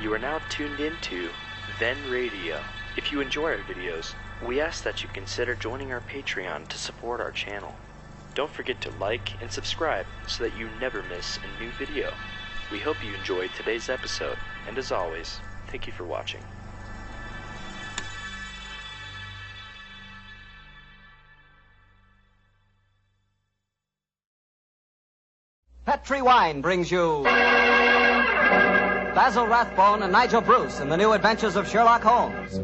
You are now tuned into Then Radio. If you enjoy our videos, we ask that you consider joining our Patreon to support our channel. Don't forget to like and subscribe so that you never miss a new video. We hope you enjoyed today's episode, and as always, thank you for watching. Petri Wine brings you Basil Rathbone and Nigel Bruce in the new Adventures of Sherlock Holmes.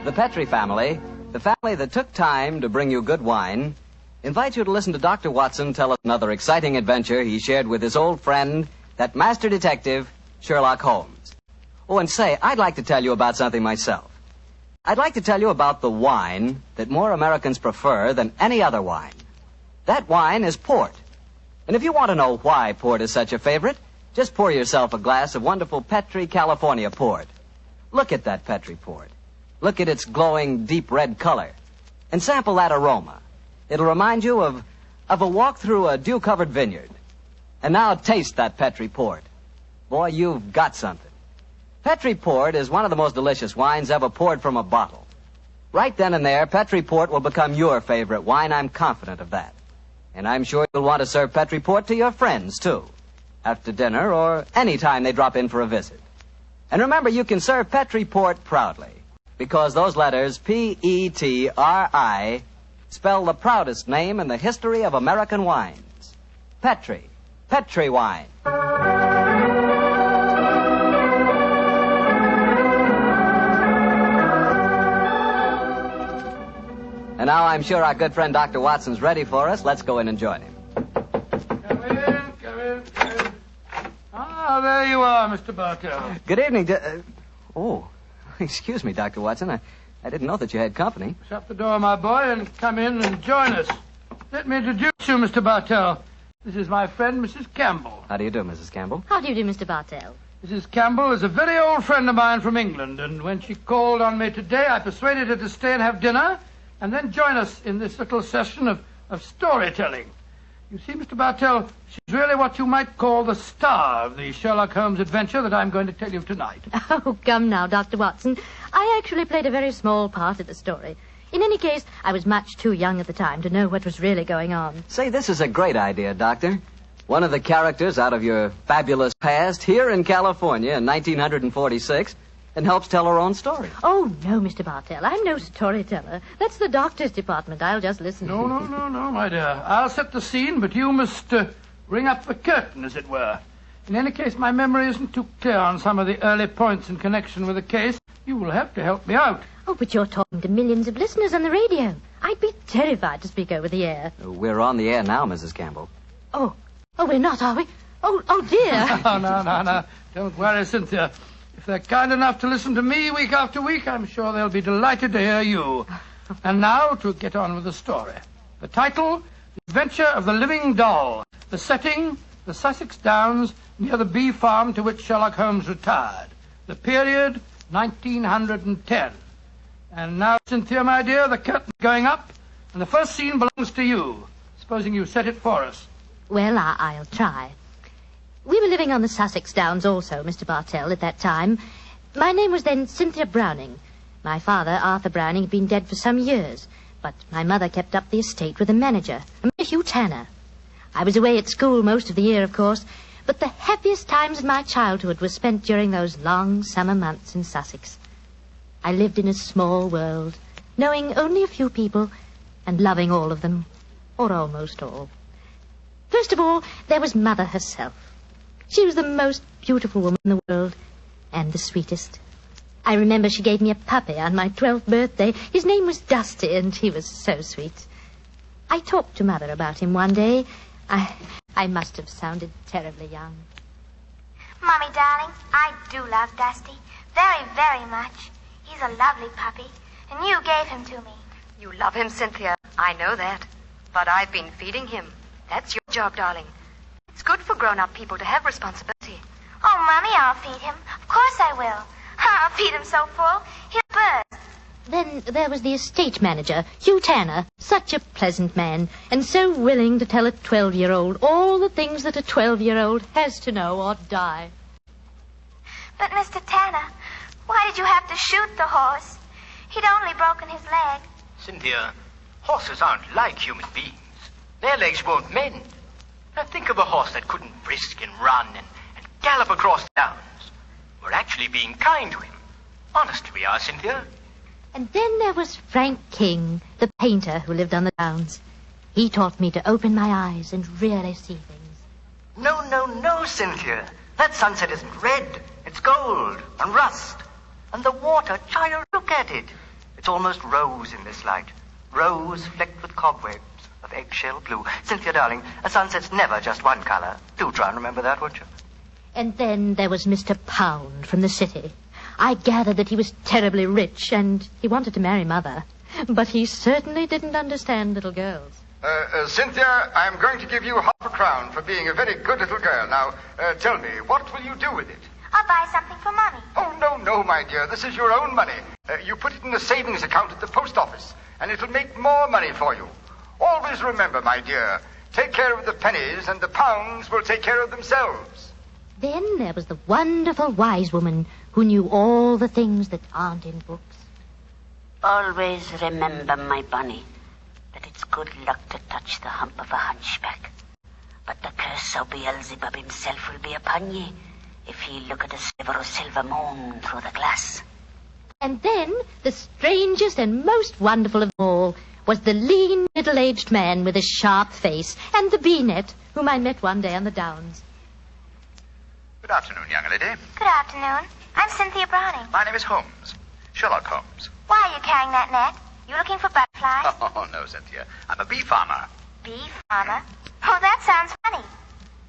The Petri family, the family that took time to bring you good wine, invites you to listen to Dr. Watson tell us another exciting adventure he shared with his old friend, that master detective, Sherlock Holmes. Oh, and say, I'd like to tell you about something myself. I'd like to tell you about the wine that more Americans prefer than any other wine. That wine is port. And if you want to know why port is such a favorite, just pour yourself a glass of wonderful Petri California port. Look at that Petri port. Look at its glowing deep red color. And sample that aroma. It'll remind you of a walk through a dew-covered vineyard. And now taste that Petri port. Boy, you've got something. Petri Port is one of the most delicious wines ever poured from a bottle. Right then and there, Petri Port will become your favorite wine. I'm confident of that. And I'm sure you'll want to serve Petri Port to your friends, too. After dinner or any time they drop in for a visit. And remember, you can serve Petri Port proudly. Because those letters, P-E-T-R-I, spell the proudest name in the history of American wines. Petri. Petri Wine. And now I'm sure our good friend Dr. Watson's ready for us. Let's go in and join him. Come in. Ah, there you are, Mr. Bartell. Good evening. Oh, excuse me, Dr. Watson. I didn't know that you had company. Shut the door, my boy, and come in and join us. Let me introduce you, Mr. Bartell. This is my friend, Mrs. Campbell. How do you do, Mrs. Campbell? How do you do, Mr. Bartell? Mrs. Campbell is a very old friend of mine from England, and when she called on me today, I persuaded her to stay and have dinner, and then join us in this little session of storytelling. You see, Mr. Bartell, she's really what you might call the star of the Sherlock Holmes adventure that I'm going to tell you tonight. Oh, come now, Dr. Watson. I actually played a very small part in the story. In any case, I was much too young at the time to know what was really going on. Say, this is a great idea, Doctor. One of the characters out of your fabulous past here in California in 1946 and helps tell her own story. Oh, no, Mr. Bartell. I'm no storyteller. That's the doctor's department. I'll just listen. No, my dear. I'll set the scene, but you must ring up the curtain, as it were. In any case, my memory isn't too clear on some of the early points in connection with the case. You will have to help me out. Oh, but you're talking to millions of listeners on the radio. I'd be terrified to speak over the air. We're on the air now, Mrs. Campbell. Oh, we're not, are we? Oh, dear. No. Don't worry, Cynthia. If they're kind enough to listen to me week after week, I'm sure they'll be delighted to hear you. And now, to get on with the story. The title, The Adventure of the Living Doll. The setting, the Sussex Downs, near the bee farm to which Sherlock Holmes retired. The period, 1910. And now, Cynthia, my dear, the curtain's going up, and the first scene belongs to you. Supposing you set it for us. Well, I'll try. We were living on the Sussex Downs also, Mr. Bartell, at that time. My name was then Cynthia Browning. My father, Arthur Browning, had been dead for some years, but my mother kept up the estate with a manager, a Hugh Tanner. I was away at school most of the year, of course, but the happiest times of my childhood were spent during those long summer months in Sussex. I lived in a small world, knowing only a few people and loving all of them, or almost all. First of all, there was Mother herself. She was the most beautiful woman in the world, and the sweetest. I remember she gave me a puppy on my 12th birthday. His name was Dusty, and he was so sweet. I talked to Mother about him one day. I must have sounded terribly young. Mommy, darling, I do love Dusty. Very, very much. He's a lovely puppy, and you gave him to me. You love him, Cynthia. I know that. But I've been feeding him. That's your job, darling. It's good for grown-up people to have responsibility. Oh, Mommy, I'll feed him. Of course I will. I'll feed him so full, he'll burst. Then there was the estate manager, Hugh Tanner, such a pleasant man, and so willing to tell a 12-year-old all the things that a 12-year-old has to know or die. But, Mr. Tanner, why did you have to shoot the horse? He'd only broken his leg. Cynthia, horses aren't like human beings. Their legs won't mend. Now think of a horse that couldn't brisk and run and gallop across the downs. We're actually being kind to him. Honest we are, Cynthia. And then there was Frank King, the painter who lived on the downs. He taught me to open my eyes and really see things. No, Cynthia. That sunset isn't red. It's gold and rust. And the water, child, look at it. It's almost rose in this light. Rose flecked with cobwebs of eggshell blue. Cynthia, darling, a sunset's never just one color. Do try and remember that, won't you? And then there was Mr. Pound from the city. I gathered that he was terribly rich, and he wanted to marry Mother. But he certainly didn't understand little girls. Cynthia, I'm going to give you £50 for being a very good little girl. Now, tell me, what will you do with it? I'll buy something for Mommy. Oh, no, my dear. This is your own money. You put it in the savings account at the post office, and it'll make more money for you. Always remember, my dear, take care of the pennies, and the pounds will take care of themselves. Then there was the wonderful wise woman who knew all the things that aren't in books. Always remember, my bunny, that it's good luck to touch the hump of a hunchback. But the curse of Beelzebub himself will be upon ye if he look at a sliver of silver moon through the glass. And then the strangest and most wonderful of all was the lean, middle-aged man with a sharp face and the bee-net whom I met one day on the downs. Good afternoon, young lady. Good afternoon. I'm Cynthia Browning. My name is Holmes. Sherlock Holmes. Why are you carrying that net? You looking for butterflies? Oh, no, Cynthia. I'm a bee farmer. Bee farmer? Oh, that sounds funny.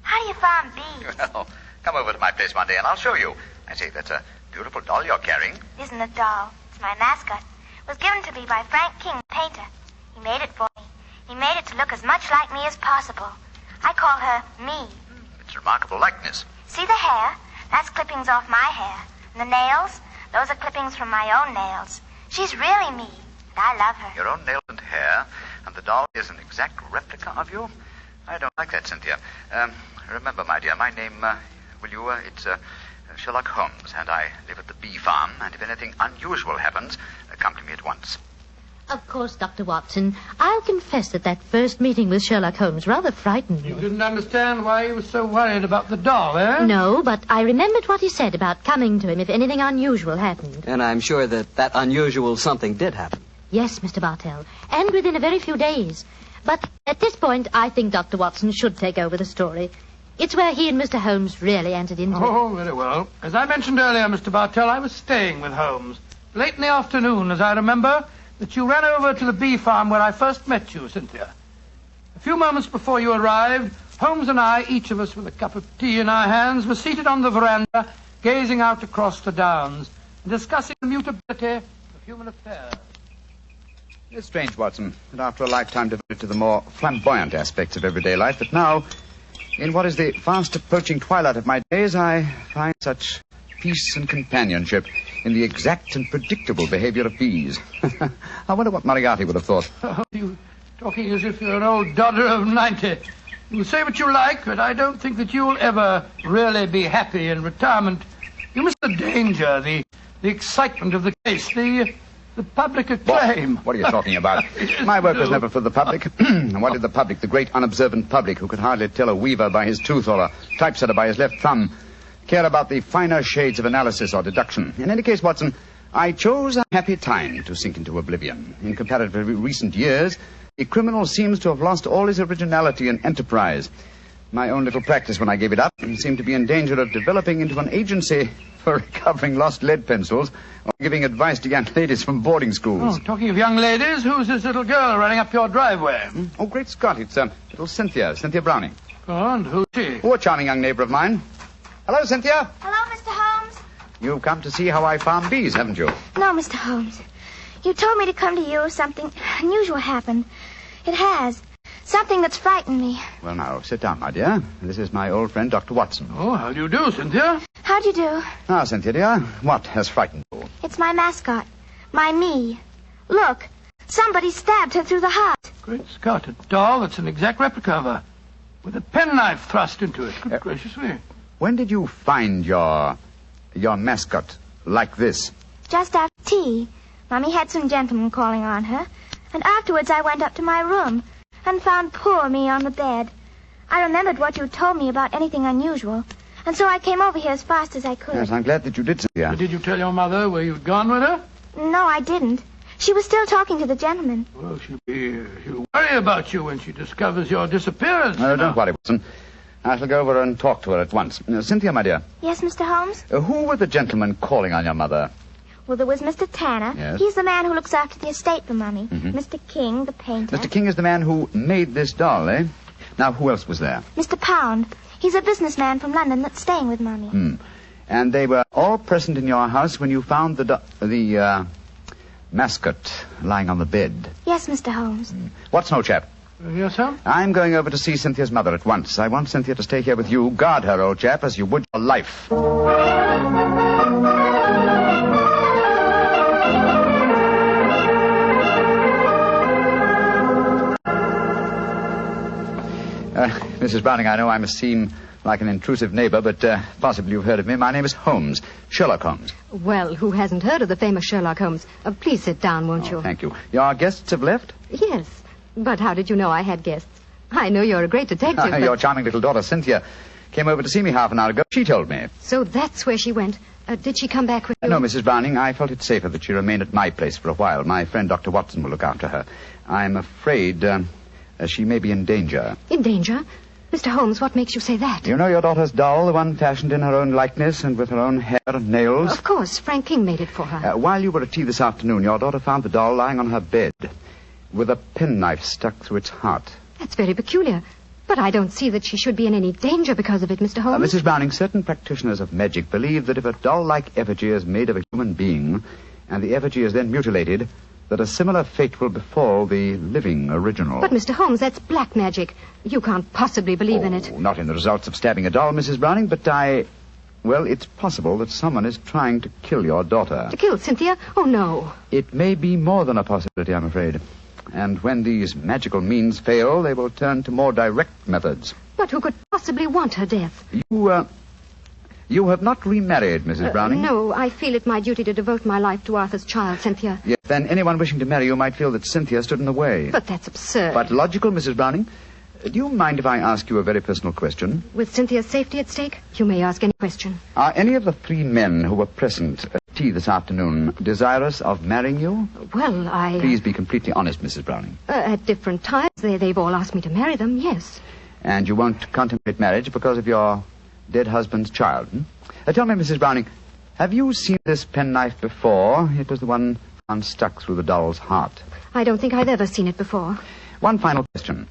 How do you farm bees? Well, come over to my place one day and I'll show you. I say, that's a beautiful doll you're carrying. It isn't a doll. It's my mascot. It was given to me by Frank King, the painter. He made it for me. He made it to look as much like me as possible. I call her me. It's a remarkable likeness. See the hair? That's clippings off my hair. And the nails? Those are clippings from my own nails. She's really me, and I love her. Your own nails and hair, and the doll is an exact replica of you? I don't like that, Cynthia. Remember, my dear, my name, it's Sherlock Holmes, and I live at the bee farm, and if anything unusual happens, come to me at once. Of course, Dr. Watson, I'll confess that first meeting with Sherlock Holmes rather frightened me. You didn't understand why he was so worried about the doll, eh? No, but I remembered what he said about coming to him if anything unusual happened. And I'm sure that unusual something did happen. Yes, Mr. Bartell, and within a very few days. But at this point, I think Dr. Watson should take over the story. It's where he and Mr. Holmes really entered into it. Oh, very well. As I mentioned earlier, Mr. Bartell, I was staying with Holmes. Late in the afternoon, as I remember, that you ran over to the bee farm where I first met you, Cynthia. A few moments before you arrived, Holmes and I, each of us with a cup of tea in our hands, were seated on the veranda, gazing out across the downs, and discussing the mutability of human affairs. It's strange, Watson, that after a lifetime devoted to the more flamboyant aspects of everyday life, that now, in what is the fast approaching twilight of my days, I find such peace and companionship in the exact and predictable behavior of bees. I wonder what Moriarty would have thought. Oh, you talking as if you're an old dodder of 90. You say what you like, but I don't think that you'll ever really be happy in retirement. You miss the danger, the excitement of the case, the public acclaim. What are you talking about? My work was never for the public. What did the public, the great unobservant public, who could hardly tell a weaver by his tooth or a typesetter by his left thumb, care about the finer shades of analysis or deduction? In any case, Watson, I chose a happy time to sink into oblivion. In comparatively recent years, the criminal seems to have lost all his originality and enterprise. My own little practice, when I gave it up, seemed to be in danger of developing into an agency for recovering lost lead pencils or giving advice to young ladies from boarding schools. Oh, talking of young ladies, who's this little girl running up your driveway? Oh, great Scott, it's little Cynthia Browning. Oh, and who's she? Oh, a charming young neighbor of mine. Hello, Cynthia. Hello, Mr. Holmes. You've come to see how I farm bees, haven't you? No, Mr. Holmes. You told me to come to you if something unusual happened. It has. Something that's frightened me. Well, now, sit down, my dear. This is my old friend, Dr. Watson. Oh, how do you do, Cynthia? How do you do? Now, Cynthia, dear, what has frightened you? It's my mascot. My me. Look, somebody stabbed her through the heart. Great Scott, a doll that's an exact replica of her, with a penknife thrust into it. Good gracious me. When did you find your mascot like this? Just after tea, Mummy had some gentlemen calling on her, and afterwards I went up to my room and found poor me on the bed. I remembered what you told me about anything unusual, and so I came over here as fast as I could. Yes, I'm glad that you did, Cynthia. But did you tell your mother where you'd gone with her? No, I didn't. She was still talking to the gentleman. Well, she'll worry about you when she discovers your disappearance. No, don't worry, Watson. I shall go over and talk to her at once. Cynthia, my dear. Yes, Mr. Holmes? Who were the gentlemen calling on your mother? Well, there was Mr. Tanner. Yes. He's the man who looks after the estate for Mummy. Mr. King, the painter. Mr. King is the man who made this doll, eh? Now, who else was there? Mr. Pound. He's a businessman from London that's staying with Mummy. And they were all present in your house when you found the mascot lying on the bed. Yes, Mr. Holmes. Watson, old chap. Yes, sir? I'm going over to see Cynthia's mother at once. I want Cynthia to stay here with you. Guard her, old chap, as you would your life. Mrs. Browning, I know I must seem like an intrusive neighbor, but possibly you've heard of me. My name is Holmes, Sherlock Holmes. Well, who hasn't heard of the famous Sherlock Holmes? Please sit down, won't you? Thank you. Your guests have left? Yes. But how did you know I had guests? I know you're a great detective, but... Your charming little daughter, Cynthia, came over to see me half an hour ago. She told me. So that's where she went. Did she come back with you? No, Mrs. Browning. I felt it safer that she remained at my place for a while. My friend Dr. Watson will look after her. I'm afraid she may be in danger. In danger? Mr. Holmes, what makes you say that? You know your daughter's doll, the one fashioned in her own likeness and with her own hair and nails? Of course. Frank King made it for her. While you were at tea this afternoon, your daughter found the doll lying on her bed with a penknife stuck through its heart. That's very peculiar. But I don't see that she should be in any danger because of it, Mr. Holmes. Mrs. Browning, certain practitioners of magic believe that if a doll like effigy is made of a human being and the effigy is then mutilated, that a similar fate will befall the living original. But, Mr. Holmes, that's black magic. You can't possibly believe in it. Not in the results of stabbing a doll, Mrs. Browning, but well, it's possible that someone is trying to kill your daughter. To kill Cynthia? Oh, no. It may be more than a possibility, I'm afraid. And when these magical means fail, they will turn to more direct methods. But who could possibly want her death? You have not remarried, Mrs. Browning? No, I feel it my duty to devote my life to Arthur's child, Cynthia. Yes, then anyone wishing to marry you might feel that Cynthia stood in the way. But that's absurd. But logical, Mrs. Browning. Do you mind if I ask you a very personal question? With Cynthia's safety at stake, you may ask any question. Are any of the three men who were present at tea this afternoon desirous of marrying you? Well, Please be completely honest, Mrs. Browning. At different times, they've all asked me to marry them, yes. And you won't contemplate marriage because of your dead husband's child, Tell me, Mrs. Browning, have you seen this penknife before? It was the one found stuck through the doll's heart. I don't think I've ever seen it before. One final question.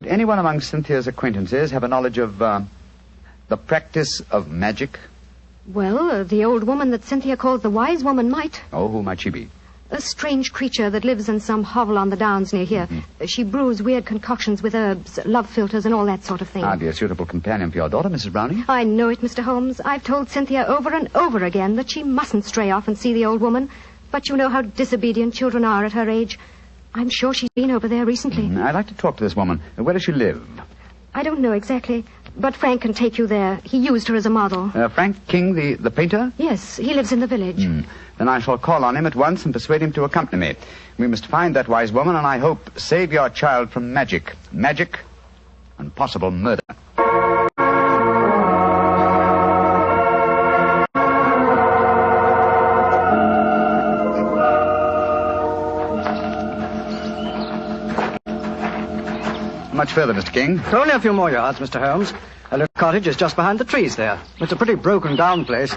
Would anyone among Cynthia's acquaintances have a knowledge of the practice of magic? Well, the old woman that Cynthia calls the wise woman might. Oh, who might she be? A strange creature that lives in some hovel on the downs near here. She brews weird concoctions with herbs, love philters, and all that sort of thing. Hardly a suitable companion for your daughter, Mrs. Browning. I know it, Mr. Holmes. I've told Cynthia over and over again that she mustn't stray off and see the old woman. But you know how disobedient children are at her age. I'm sure she's been over there recently. I'd like to talk to this woman. Where does she live? I don't know exactly, but Frank can take you there. He used her as a model. Frank King, the painter? Yes, he lives in the village. Then I shall call on him at once and persuade him to accompany me. We must find that wise woman and I hope save your child from magic. Magic and possible murder. Much further, Mr. King? Only a few more yards, Mr. Holmes. A little cottage is just behind the trees there. It's a pretty broken-down place.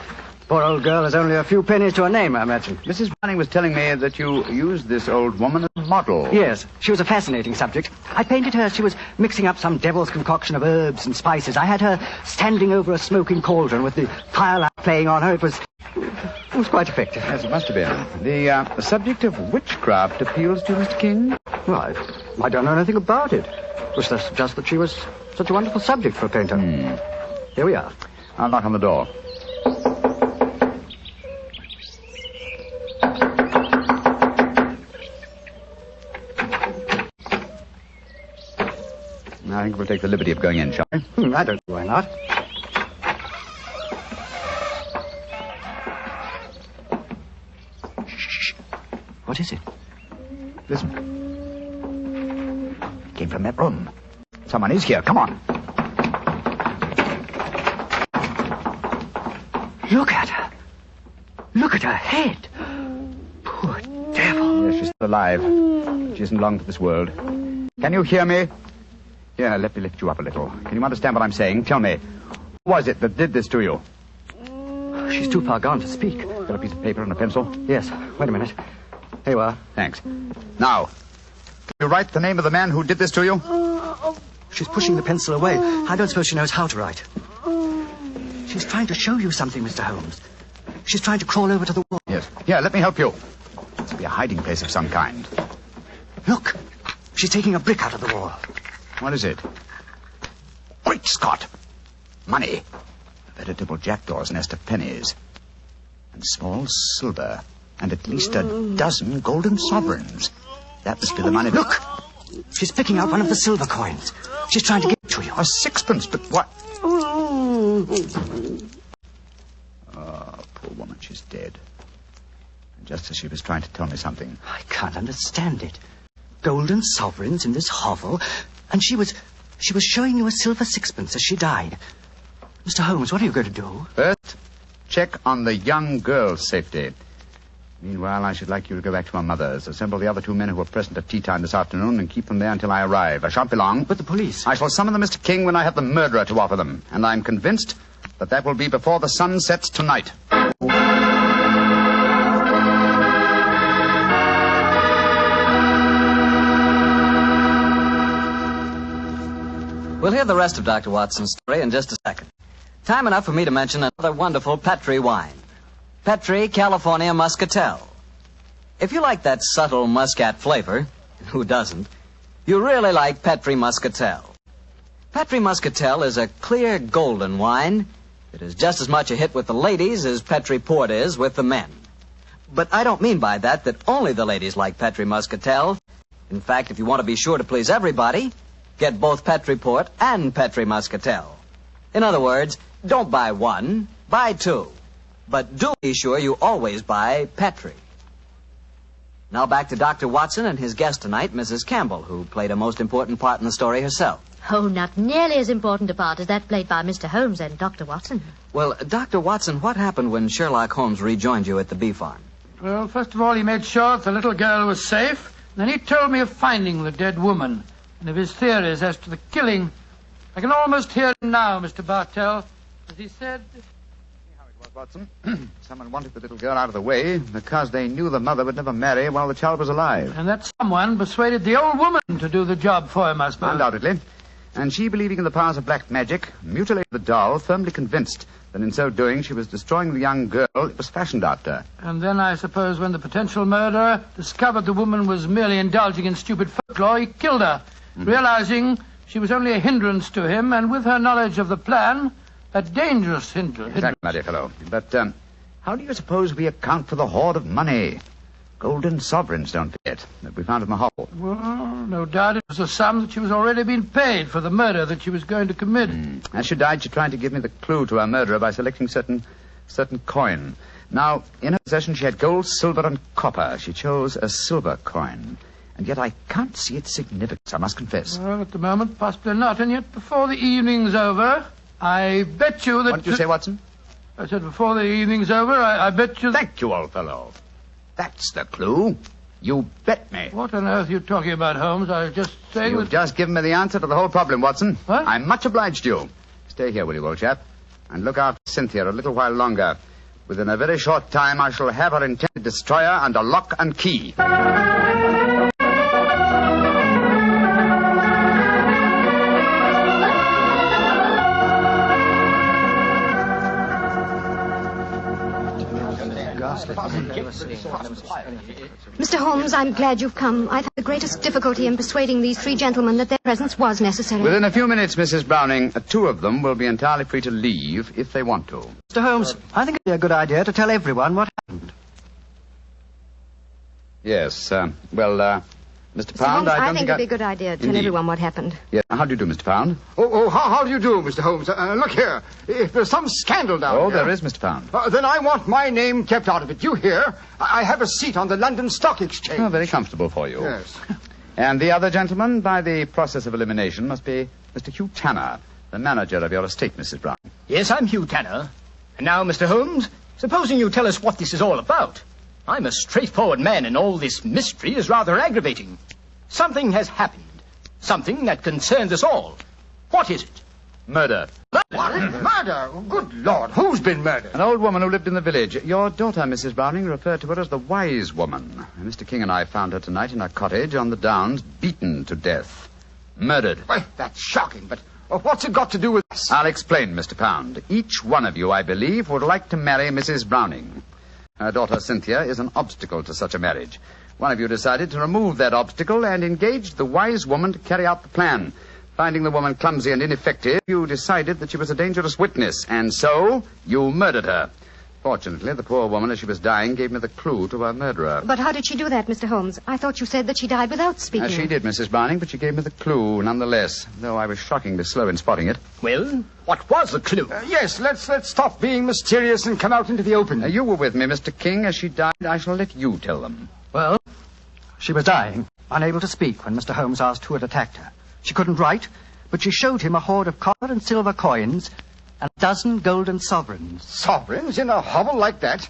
Poor old girl has only a few pennies to her name, I imagine. Mrs. Browning was telling me that you used this old woman as a model. Yes, she was a fascinating subject. I painted her. She was mixing up some devil's concoction of herbs and spices. I had her standing over a smoking cauldron with the firelight playing on her. It was quite effective. Yes, it must have been. The subject of witchcraft appeals to you, Mr. King? Well, I don't know anything about it. It was just that she was such a wonderful subject for a painter. Here we are. I'll knock on the door. I think we'll take the liberty of going in, shall we? I don't know why not. Shh. What is it? Listen. It came from that room. Someone is here. Come on. Look at her. Look at her head. Poor devil. Yes, she's still alive. She isn't long for this world. Can you hear me? Here, let me lift you up a little. Can you understand what I'm saying? Tell me, who was it that did this to you? She's too far gone to speak. Got a piece of paper and a pencil? Yes. Wait a minute. Here you are. Thanks. Now, can you write the name of the man who did this to you? She's pushing the pencil away. I don't suppose she knows how to write. She's trying to show you something, Mr. Holmes. She's trying to crawl over to the wall. Yes. Here, let me help you. Must be a hiding place of some kind. Look. She's taking a brick out of the wall. What is it? Great Scott! Money. A veritable jackdaw's nest of pennies. And small silver. And at least a dozen golden sovereigns. That must be the money. Look! She's picking out one of the silver coins. She's trying to give it to you. A sixpence, but what? Oh, poor woman, she's dead. And just as she was trying to tell me something. I can't understand it. Golden sovereigns in this hovel, and she was showing you a silver sixpence as she died. Mr. Holmes, what are you going to do? First, check on the young girl's safety. Meanwhile, I should like you to go back to my mother's. Assemble the other two men who were present at tea time this afternoon and keep them there until I arrive. I shan't be long. But the police... I shall summon the Mr. King when I have the murderer to offer them. And I'm convinced that will be before the sun sets tonight. We'll hear the rest of Dr. Watson's story in just a second. Time enough for me to mention another wonderful Petri wine. Petri California Muscatel. If you like that subtle muscat flavor, and who doesn't, you really like Petri Muscatel. Petri Muscatel is a clear golden wine that is just as much a hit with the ladies as Petri Port is with the men. But I don't mean by that only the ladies like Petri Muscatel. In fact, if you want to be sure to please everybody, get both Petri Port and Petri Muscatel. In other words, don't buy one, buy two. But do be sure you always buy Petri. Now back to Dr. Watson and his guest tonight, Mrs. Campbell, who played a most important part in the story herself. Oh, not nearly as important a part as that played by Mr. Holmes and Dr. Watson. Well, Dr. Watson, what happened when Sherlock Holmes rejoined you at the bee farm? Well, first of all, he made sure that the little girl was safe. Then he told me of finding the dead woman and of his theories as to the killing. I can almost hear him now, Mr. Bartell, as he said... How it was, Watson. Someone wanted the little girl out of the way because they knew the mother would never marry while the child was alive. And that someone persuaded the old woman to do the job for him, I suppose. Undoubtedly. And she, believing in the powers of black magic, mutilated the doll, firmly convinced that in so doing she was destroying the young girl it was fashioned after. And then, I suppose, when the potential murderer discovered the woman was merely indulging in stupid folklore, he killed her, realizing she was only a hindrance to him, and with her knowledge of the plan, a dangerous hindrance. Exactly, my dear fellow. But how do you suppose we account for the hoard of money? Golden sovereigns, don't forget, that we found in the hovel. Well, no doubt it was a sum that she was already being paid for the murder that she was going to commit. As she died, she tried to give me the clue to her murderer by selecting certain coin. Now, in her possession, she had gold, silver, and copper. She chose a silver coin. And yet I can't see its significance, I must confess. Well, at the moment, possibly not. And yet, before the evening's over, I bet you that... What did you say, Watson? I said before the evening's over, I bet you... Thank you, old fellow. That's the clue. You bet me. What on earth are you talking about, Holmes? I was just saying... You've just given me the answer to the whole problem, Watson. What? I'm much obliged to you. Stay here, will you, old chap? And look after Cynthia a little while longer. Within a very short time, I shall have her intended destroyer under lock and key. Mr. Holmes, I'm glad you've come. I've had the greatest difficulty in persuading these three gentlemen that their presence was necessary. Within a few minutes, Mrs. Browning, two of them will be entirely free to leave if they want to. Mr. Holmes, I think it'd be a good idea to tell everyone what happened. Yes, Mr. Pound, Holmes, I think it'd be a good idea to tell everyone what happened. Yeah, how do you do, Mr. Pound? How do you do, Mr. Holmes? Look here. If there's some scandal down here... Oh, there is, Mr. Pound. Then I want my name kept out of it. You hear? I have a seat on the London Stock Exchange. Oh, very comfortable for you. Yes. And the other gentleman, by the process of elimination, must be Mr. Hugh Tanner, the manager of your estate, Mrs. Brown. Yes, I'm Hugh Tanner. And now, Mr. Holmes, supposing you tell us what this is all about. I'm a straightforward man, and all this mystery is rather aggravating. Something has happened. Something that concerns us all. What is it? Murder. What? Murder? Good Lord, who's been murdered? An old woman who lived in the village. Your daughter, Mrs. Browning, referred to her as the wise woman. Mr. King and I found her tonight in a cottage on the Downs, beaten to death. Murdered. Well, that's shocking, but what's it got to do with us? I'll explain, Mr. Pound. Each one of you, I believe, would like to marry Mrs. Browning. Her daughter, Cynthia, is an obstacle to such a marriage. One of you decided to remove that obstacle and engaged the wise woman to carry out the plan. Finding the woman clumsy and ineffective, you decided that she was a dangerous witness, and so you murdered her. Fortunately, the poor woman, as she was dying, gave me the clue to her murderer. But how did she do that, Mr. Holmes? I thought you said that she died without speaking. She did, Mrs. Browning, but she gave me the clue nonetheless, though I was shockingly slow in spotting it. Well, what was the clue? Yes, let's stop being mysterious and come out into the open. You were with me, Mr. King. As she died, I shall let you tell them. Well, she was dying, unable to speak when Mr. Holmes asked who had attacked her. She couldn't write, but she showed him a hoard of copper and silver coins and a dozen golden sovereigns. Sovereigns in a hovel like that?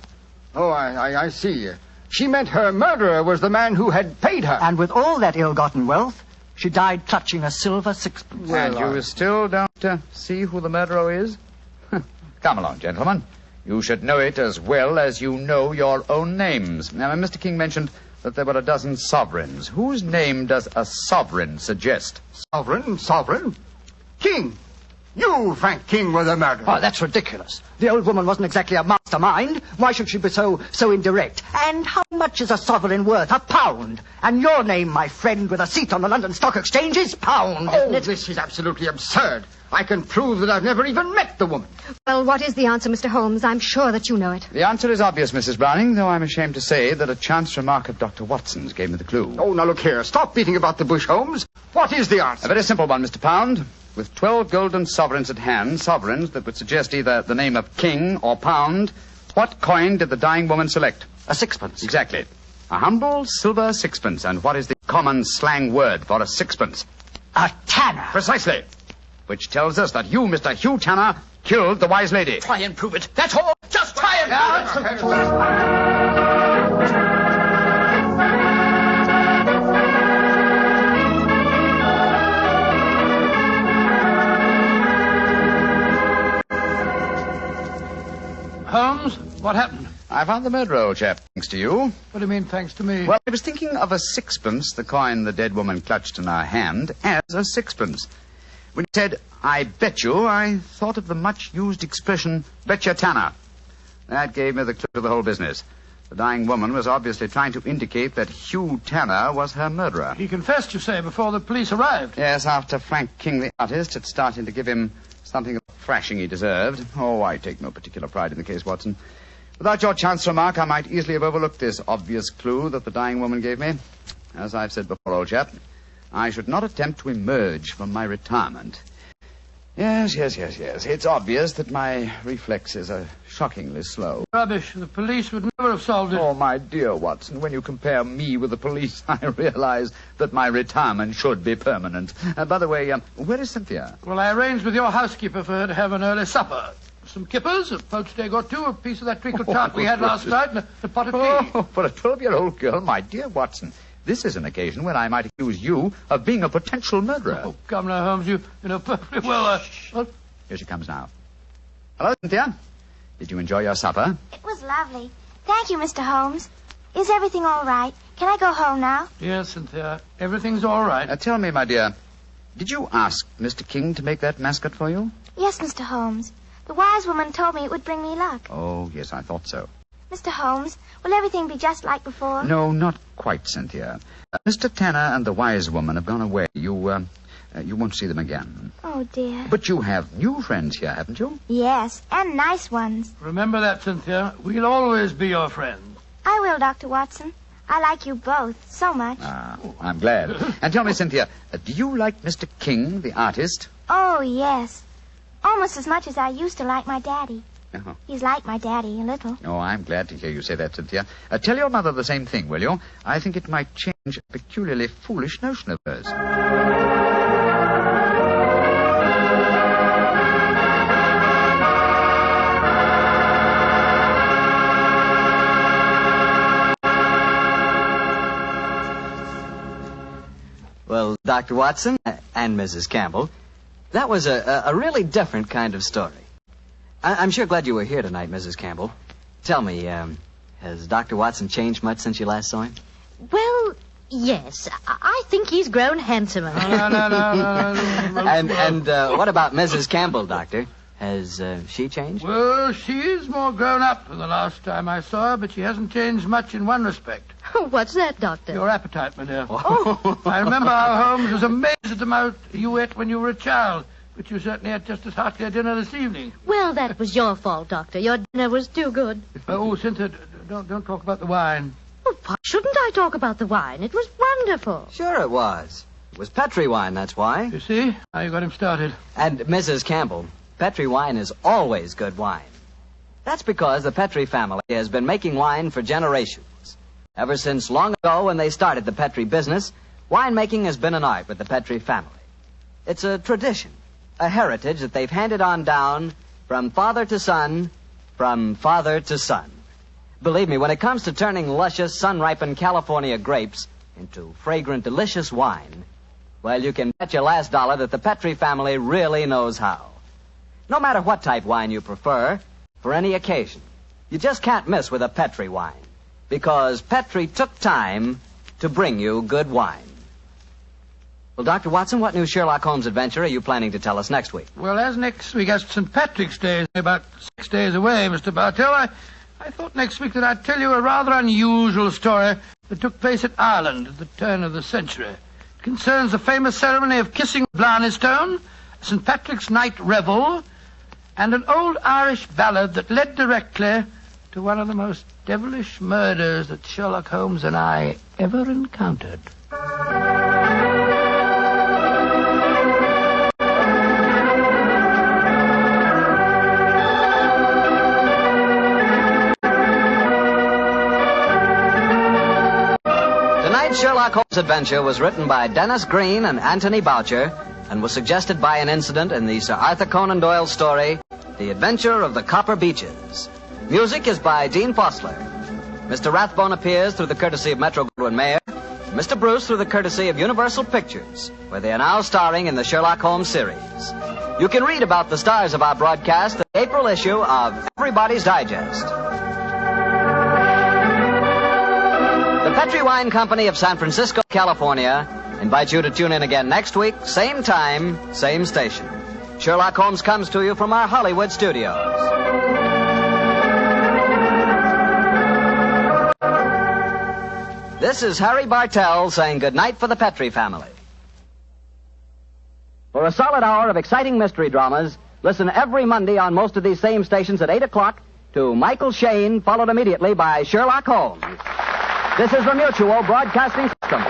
Oh, I see. She meant her murderer was the man who had paid her. And with all that ill-gotten wealth, she died clutching a silver sixpence. And you still don't see who the murderer is? Come along, gentlemen. You should know it as well as you know your own names. Now, Mr. King mentioned that there were a dozen sovereigns. Whose name does a sovereign suggest? Sovereign? King. You, Frank King, were the murderer. Oh, that's ridiculous. The old woman wasn't exactly a mastermind. Why should she be so indirect? And how much is a sovereign worth? £1. And your name, my friend, with a seat on the London Stock Exchange is Pound, isn't it? This is absolutely absurd. I can prove that I've never even met the woman. Well, what is the answer, Mr. Holmes? I'm sure that you know it. The answer is obvious, Mrs. Browning, though I'm ashamed to say that a chance remark of Dr. Watson's gave me the clue. Oh, now look here. Stop beating about the bush, Holmes. What is the answer? A very simple one, Mr. Pound. With 12 golden sovereigns at hand, sovereigns that would suggest either the name of King or Pound, what coin did the dying woman select? A sixpence. Exactly. A humble silver sixpence. And what is the common slang word for a sixpence? A tanner. Precisely. Which tells us that you, Mr. Hugh Tanner, killed the wise lady. Try and prove it. That's all. Just try and prove it. Holmes, what happened? I found the murderer, old chap, thanks to you. What do you mean, thanks to me? Well, I was thinking of a sixpence, the coin the dead woman clutched in her hand, as a sixpence. When you said, I bet you, I thought of the much-used expression, betcha Tanner. That gave me the clue to the whole business. The dying woman was obviously trying to indicate that Hugh Tanner was her murderer. He confessed, you say, before the police arrived. Yes, after Frank King, the artist, had started to give him something of the thrashing he deserved. Oh, I take no particular pride in the case, Watson. Without your chance remark, I might easily have overlooked this obvious clue that the dying woman gave me. As I've said before, old chap, I should not attempt to emerge from my retirement. Yes. It's obvious that my reflexes are shockingly slow. Rubbish. The police would never have solved it. Oh, my dear Watson, when you compare me with the police, I realize that my retirement should be permanent. By the way, where is Cynthia? Well, I arranged with your housekeeper for her to have an early supper. Some kippers, a poached egg or two, a piece of that treacle tart we had last night, and a pot of tea. Oh, for a 12-year-old girl, my dear Watson. This is an occasion when I might accuse you of being a potential murderer. Oh, come now, Holmes, you know perfectly well, what? Here she comes now. Hello, Cynthia. Did you enjoy your supper? It was lovely. Thank you, Mr. Holmes. Is everything all right? Can I go home now? Yes, Cynthia. Everything's all right. Tell me, my dear, did you ask Mr. King to make that mascot for you? Yes, Mr. Holmes. The wise woman told me it would bring me luck. Oh, yes, I thought so. Mr. Holmes, will everything be just like before? No, not quite, Cynthia. Mr. Tanner and the wise woman have gone away. You won't see them again. Oh, dear. But you have new friends here, haven't you? Yes, and nice ones. Remember that, Cynthia. We'll always be your friends. I will, Dr. Watson. I like you both so much. Ah, I'm glad. And tell me, Cynthia, do you like Mr. King, the artist? Oh, yes. Almost as much as I used to like my daddy. Uh-huh. He's like my daddy a little. Oh, I'm glad to hear you say that, Cynthia. Tell your mother the same thing, will you? I think it might change a peculiarly foolish notion of hers. Well, Dr. Watson and Mrs. Campbell, that was a really different kind of story. I'm sure glad you were here tonight, Mrs. Campbell. Tell me, has Dr. Watson changed much since you last saw him? Well, yes. I think he's grown handsomer. No. And what about Mrs. Campbell, Doctor? Has she changed? Well, she's more grown up than the last time I saw her, but she hasn't changed much in one respect. What's that, Doctor? Your appetite, my dear. Oh. I remember how Holmes was amazed at the amount you ate when you were a child, but you certainly ate just as hearty a dinner this evening. Well, that was your fault, Doctor. Your dinner was too good. Oh, Cynthia, don't talk about the wine. Well, why shouldn't I talk about the wine? It was wonderful. Sure it was. It was Petri wine, that's why. You see? Now you got him started. And Mrs. Campbell, Petri wine is always good wine. That's because the Petri family has been making wine for generations. Ever since long ago when they started the Petri business, winemaking has been an art with the Petri family. It's a tradition, a heritage that they've handed on down from father to son, from father to son. Believe me, when it comes to turning luscious, sun-ripened California grapes into fragrant, delicious wine, well, you can bet your last dollar that the Petri family really knows how. No matter what type wine you prefer, for any occasion, you just can't miss with a Petri wine, because Petri took time to bring you good wine. Well, Dr. Watson, what new Sherlock Holmes adventure are you planning to tell us next week? Well, as next week as St. Patrick's Day is about 6 days away, Mr. Bartell, I thought next week that I'd tell you a rather unusual story that took place in Ireland at the turn of the century. It concerns the famous ceremony of kissing Blarney Stone, St. Patrick's Night Revel, and an old Irish ballad that led directly to one of the most devilish murders that Sherlock Holmes and I ever encountered. Tonight's Sherlock Holmes adventure was written by Dennis Green and Anthony Boucher and was suggested by an incident in the Sir Arthur Conan Doyle story, The Adventure of the Copper Beeches. Music is by Dean Fossler. Mr. Rathbone appears through the courtesy of Metro-Goldwyn-Mayer, Mr. Bruce through the courtesy of Universal Pictures, where they are now starring in the Sherlock Holmes series. You can read about the stars of our broadcast in the April issue of Everybody's Digest. The Petri Wine Company of San Francisco, California, invites you to tune in again next week, same time, same station. Sherlock Holmes comes to you from our Hollywood studios. This is Harry Bartell saying goodnight for the Petri family. For a solid hour of exciting mystery dramas, listen every Monday on most of these same stations at 8 o'clock to Michael Shayne, followed immediately by Sherlock Holmes. This is the Mutual Broadcasting System.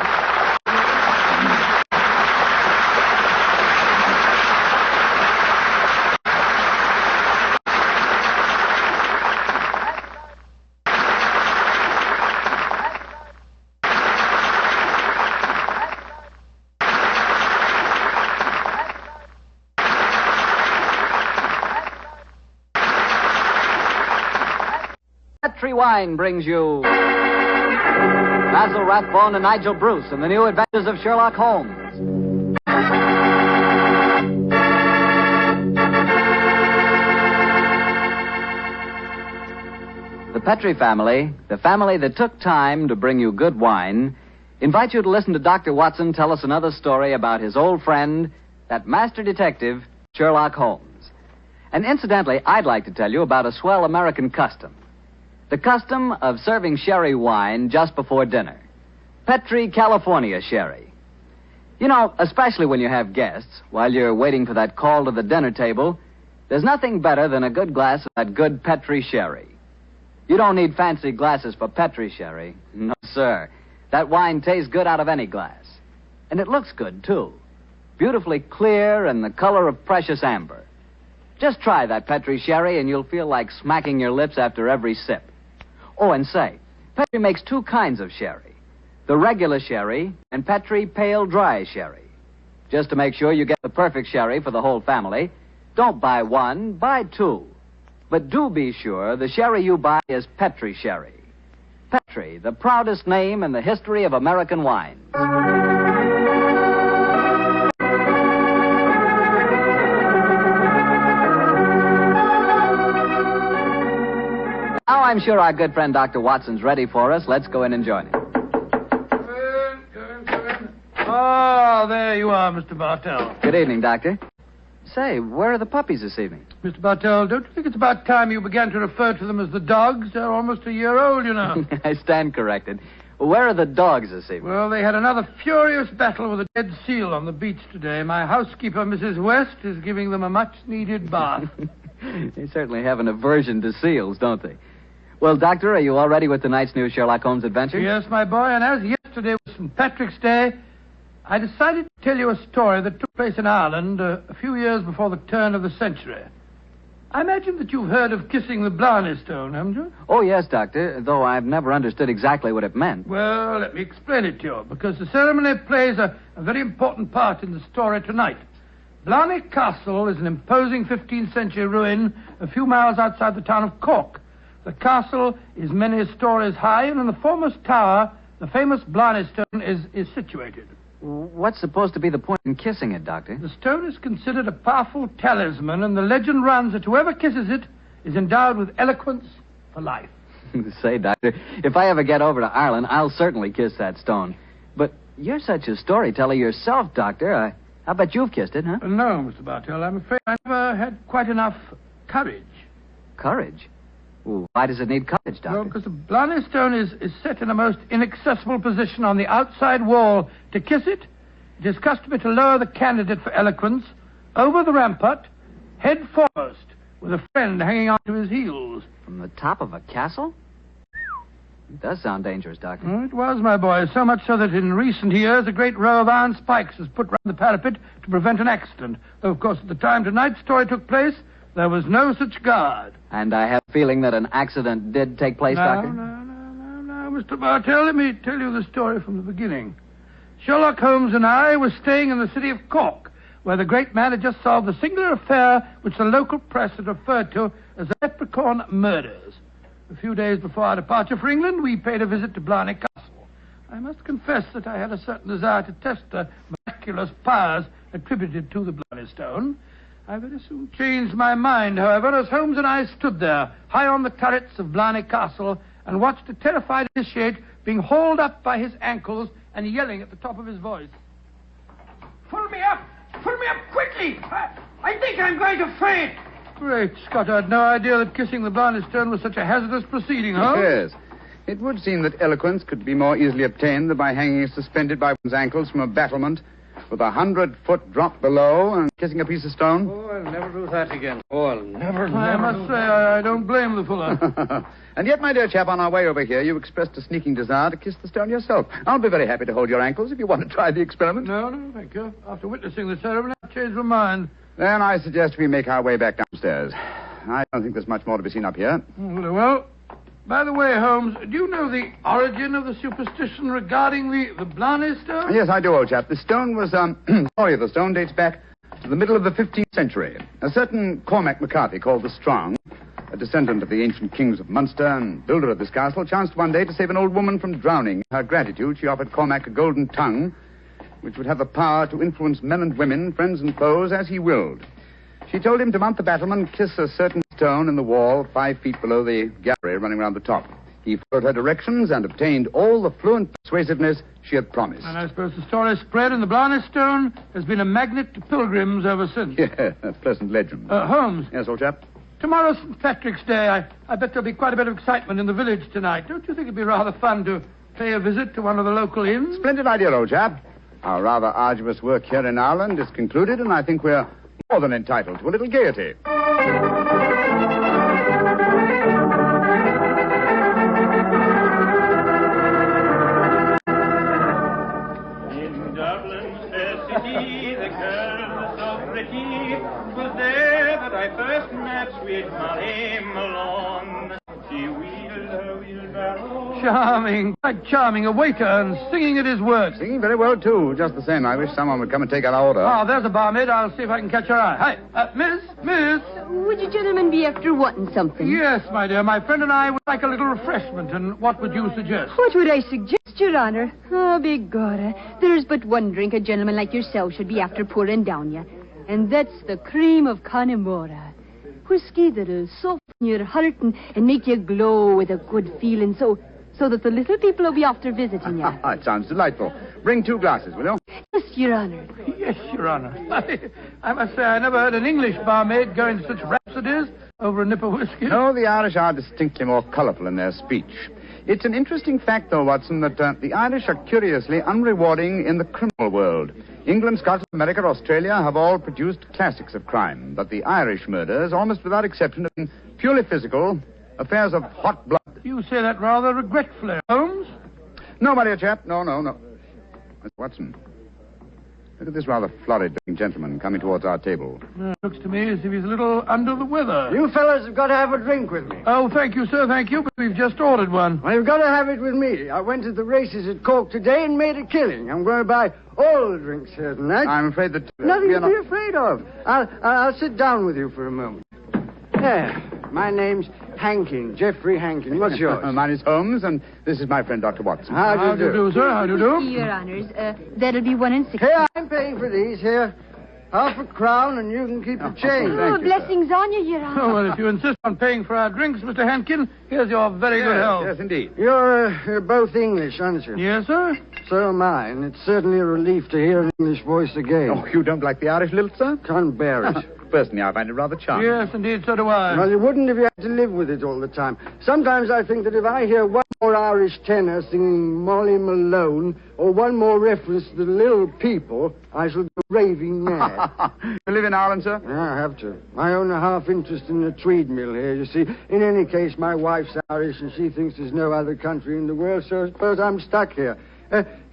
Petri Wine brings you Basil Rathbone and Nigel Bruce in the new Adventures of Sherlock Holmes. The Petri family, the family that took time to bring you good wine, invite you to listen to Dr. Watson tell us another story about his old friend, that master detective, Sherlock Holmes. And incidentally, I'd like to tell you about a swell American custom. The custom of serving sherry wine just before dinner. Petri California sherry. You know, especially when you have guests, while you're waiting for that call to the dinner table, there's nothing better than a good glass of that good Petri sherry. You don't need fancy glasses for Petri sherry. No, sir. That wine tastes good out of any glass. And it looks good, too. Beautifully clear and the color of precious amber. Just try that Petri sherry and you'll feel like smacking your lips after every sip. Oh, and say, Petri makes 2 kinds of sherry. The regular sherry and Petri pale dry sherry. Just to make sure you get the perfect sherry for the whole family, don't buy 1, buy 2. But do be sure the sherry you buy is Petri sherry. Petri, the proudest name in the history of American wines. Now I'm sure our good friend Dr. Watson's ready for us. Let's go in and join him. Oh, there you are, Mr. Bartell. Good evening, Doctor. Say, where are the puppies this evening? Mr. Bartell, don't you think it's about time you began to refer to them as the dogs? They're almost a year old, you know. I stand corrected. Where are the dogs this evening? Well, they had another furious battle with a dead seal on the beach today. My housekeeper, Mrs. West, is giving them a much-needed bath. They certainly have an aversion to seals, don't they? Well, Doctor, are you all ready with tonight's new Sherlock Holmes adventure? Yes, my boy, and as yesterday was St. Patrick's Day, I decided to tell you a story that took place in Ireland a few years before the turn of the century. I imagine that you've heard of kissing the Blarney Stone, haven't you? Oh, yes, Doctor, though I've never understood exactly what it meant. Well, let me explain it to you, because the ceremony plays a very important part in the story tonight. Blarney Castle is an imposing 15th century ruin a few miles outside the town of Cork. The castle is many stories high, and in the foremost tower, the famous Blarney Stone is situated. What's supposed to be the point in kissing it, Doctor? The stone is considered a powerful talisman, and the legend runs that whoever kisses it is endowed with eloquence for life. Say, Doctor, if I ever get over to Ireland, I'll certainly kiss that stone. But you're such a storyteller yourself, Doctor. I bet you've kissed it, huh? No, Mr. Bartell. I'm afraid I never had quite enough courage. Courage? Ooh, why does it need courage, Doctor? Well, because the Blarney Stone is set in a most inaccessible position on the outside wall. To kiss it, it is customary to lower the candidate for eloquence over the rampart, head foremost, with a friend hanging on to his heels. From the top of a castle? It does sound dangerous, Doctor. Oh, it was, my boy, so much so that in recent years a great row of iron spikes was put round the parapet to prevent an accident. Though, of course, at the time tonight's story took place, there was no such guard. And I have a feeling that an accident did take place, Doctor? No, Mr. Bartell, let me tell you the story from the beginning. Sherlock Holmes and I were staying in the city of Cork, where the great man had just solved the singular affair which the local press had referred to as the Leprechaun murders. A few days before our departure for England, we paid a visit to Blarney Castle. I must confess that I had a certain desire to test the miraculous powers attributed to the Blarney Stone. I very soon changed my mind, however, as Holmes and I stood there, high on the turrets of Blarney Castle, and watched a terrified initiate being hauled up by his ankles and yelling at the top of his voice. Pull me up! Pull me up quickly! I think I'm going to faint! Great Scott, I had no idea that kissing the Blarney Stone was such a hazardous proceeding, huh? Yes. It would seem that eloquence could be more easily obtained than by hanging suspended by one's ankles from a battlement with 100-foot drop below and kissing a piece of stone. Oh, I'll never do that again. Oh, I'll never. I must say, I don't blame the fellow. And yet, my dear chap, on our way over here, you expressed a sneaking desire to kiss the stone yourself. I'll be very happy to hold your ankles if you want to try the experiment. No, thank you. After witnessing the ceremony, I've changed my mind. Then I suggest we make our way back downstairs. I don't think there's much more to be seen up here. Well, by the way, Holmes, do you know the origin of the superstition regarding the Blarney Stone? Yes, I do, old chap. The stone was, the story of the stone dates back to the middle of the 15th century. A certain Cormac McCarthy, called the Strong, a descendant of the ancient kings of Munster and builder of this castle, chanced one day to save an old woman from drowning. In her gratitude, she offered Cormac a golden tongue, which would have the power to influence men and women, friends and foes, as he willed. She told him to mount the battlement, kiss a certain stone in the wall 5 feet below the gallery running round the top. He followed her directions and obtained all the fluent persuasiveness she had promised. And I suppose the story spread and the Blarney Stone has been a magnet to pilgrims ever since. Yeah, a pleasant legend. Holmes. Yes, old chap? Tomorrow's St. Patrick's Day. I bet there'll be quite a bit of excitement in the village tonight. Don't you think it'd be rather fun to pay a visit to one of the local inns? Splendid idea, old chap. Our rather arduous work here in Ireland is concluded, and I think we're more than entitled to a little gaiety. girl so pretty. 'Twas there that I first met sweet Molly Malone. She wheeled her wheelbarrow. Charming, quite charming. A waiter and singing at his work. Singing very well, too. Just the same, I wish someone would come and take our order. Oh, there's a barmaid. I'll see if I can catch her eye. Hi, miss. Would you gentlemen be after wanting something? Yes, my dear. My friend and I would like a little refreshment, and what would you suggest? What would I suggest, Your Honor? Oh, begorra. There's but one drink a gentleman like yourself should be after pouring down you, and that's the cream of Connemara. Whiskey that'll soften your heart and make you glow with a good feeling, so that the little people will be after visiting you. It sounds delightful. Bring 2 glasses, will you? Yes, Your Honor. Yes, Your Honor. I must say I never heard an English barmaid go into such rhapsodies over a nip of whiskey. No, the Irish are distinctly more colourful in their speech. It's an interesting fact, though, Watson, that the Irish are curiously unrewarding in the criminal world. England, Scotland, America, Australia have all produced classics of crime, but the Irish murders, almost without exception, have been purely physical, affairs of hot blood. You say that rather regretfully, Holmes. No, my dear chap. No. Mr. Watson, look at this rather florid-looking gentleman coming towards our table. Looks to me as if he's a little under the weather. You fellas have got to have a drink with me. Oh, thank you, sir, thank you, but we've just ordered one. Well, you've got to have it with me. I went to the races at Cork today and made a killing. I'm going to buy all the drinks here tonight. I'm afraid that... Nothing to be afraid of. I'll sit down with you for a moment. There. My name's Hankin, Geoffrey Hankin. What's yours? Mine is Holmes, and this is my friend, Dr. Watson. How do you do, sir? How do you do? Your Honors, that'll be 1 and 6. Here, I'm paying for these. Here, half a crown, and you can keep the change. Oh, blessings on you, Your Honor. Oh, well, if you insist on paying for our drinks, Mr. Hankin, here's your very good health. Yes, indeed. You're both English, aren't you? Yes, sir. So am I, and it's certainly a relief to hear an English voice again. Oh, you don't like the Irish lilt, sir? Can't bear it. Personally, I find it rather charming. Yes, indeed, so do I. Well, you wouldn't if you had to live with it all the time. Sometimes I think that if I hear one more Irish tenor singing Molly Malone, or one more reference to the little people, I shall go raving mad. You live in Ireland, sir? Yeah, I have to. I own a half interest in the Tweed mill here, you see. In any case, my wife's Irish, and she thinks there's no other country in the world, so I suppose I'm stuck here.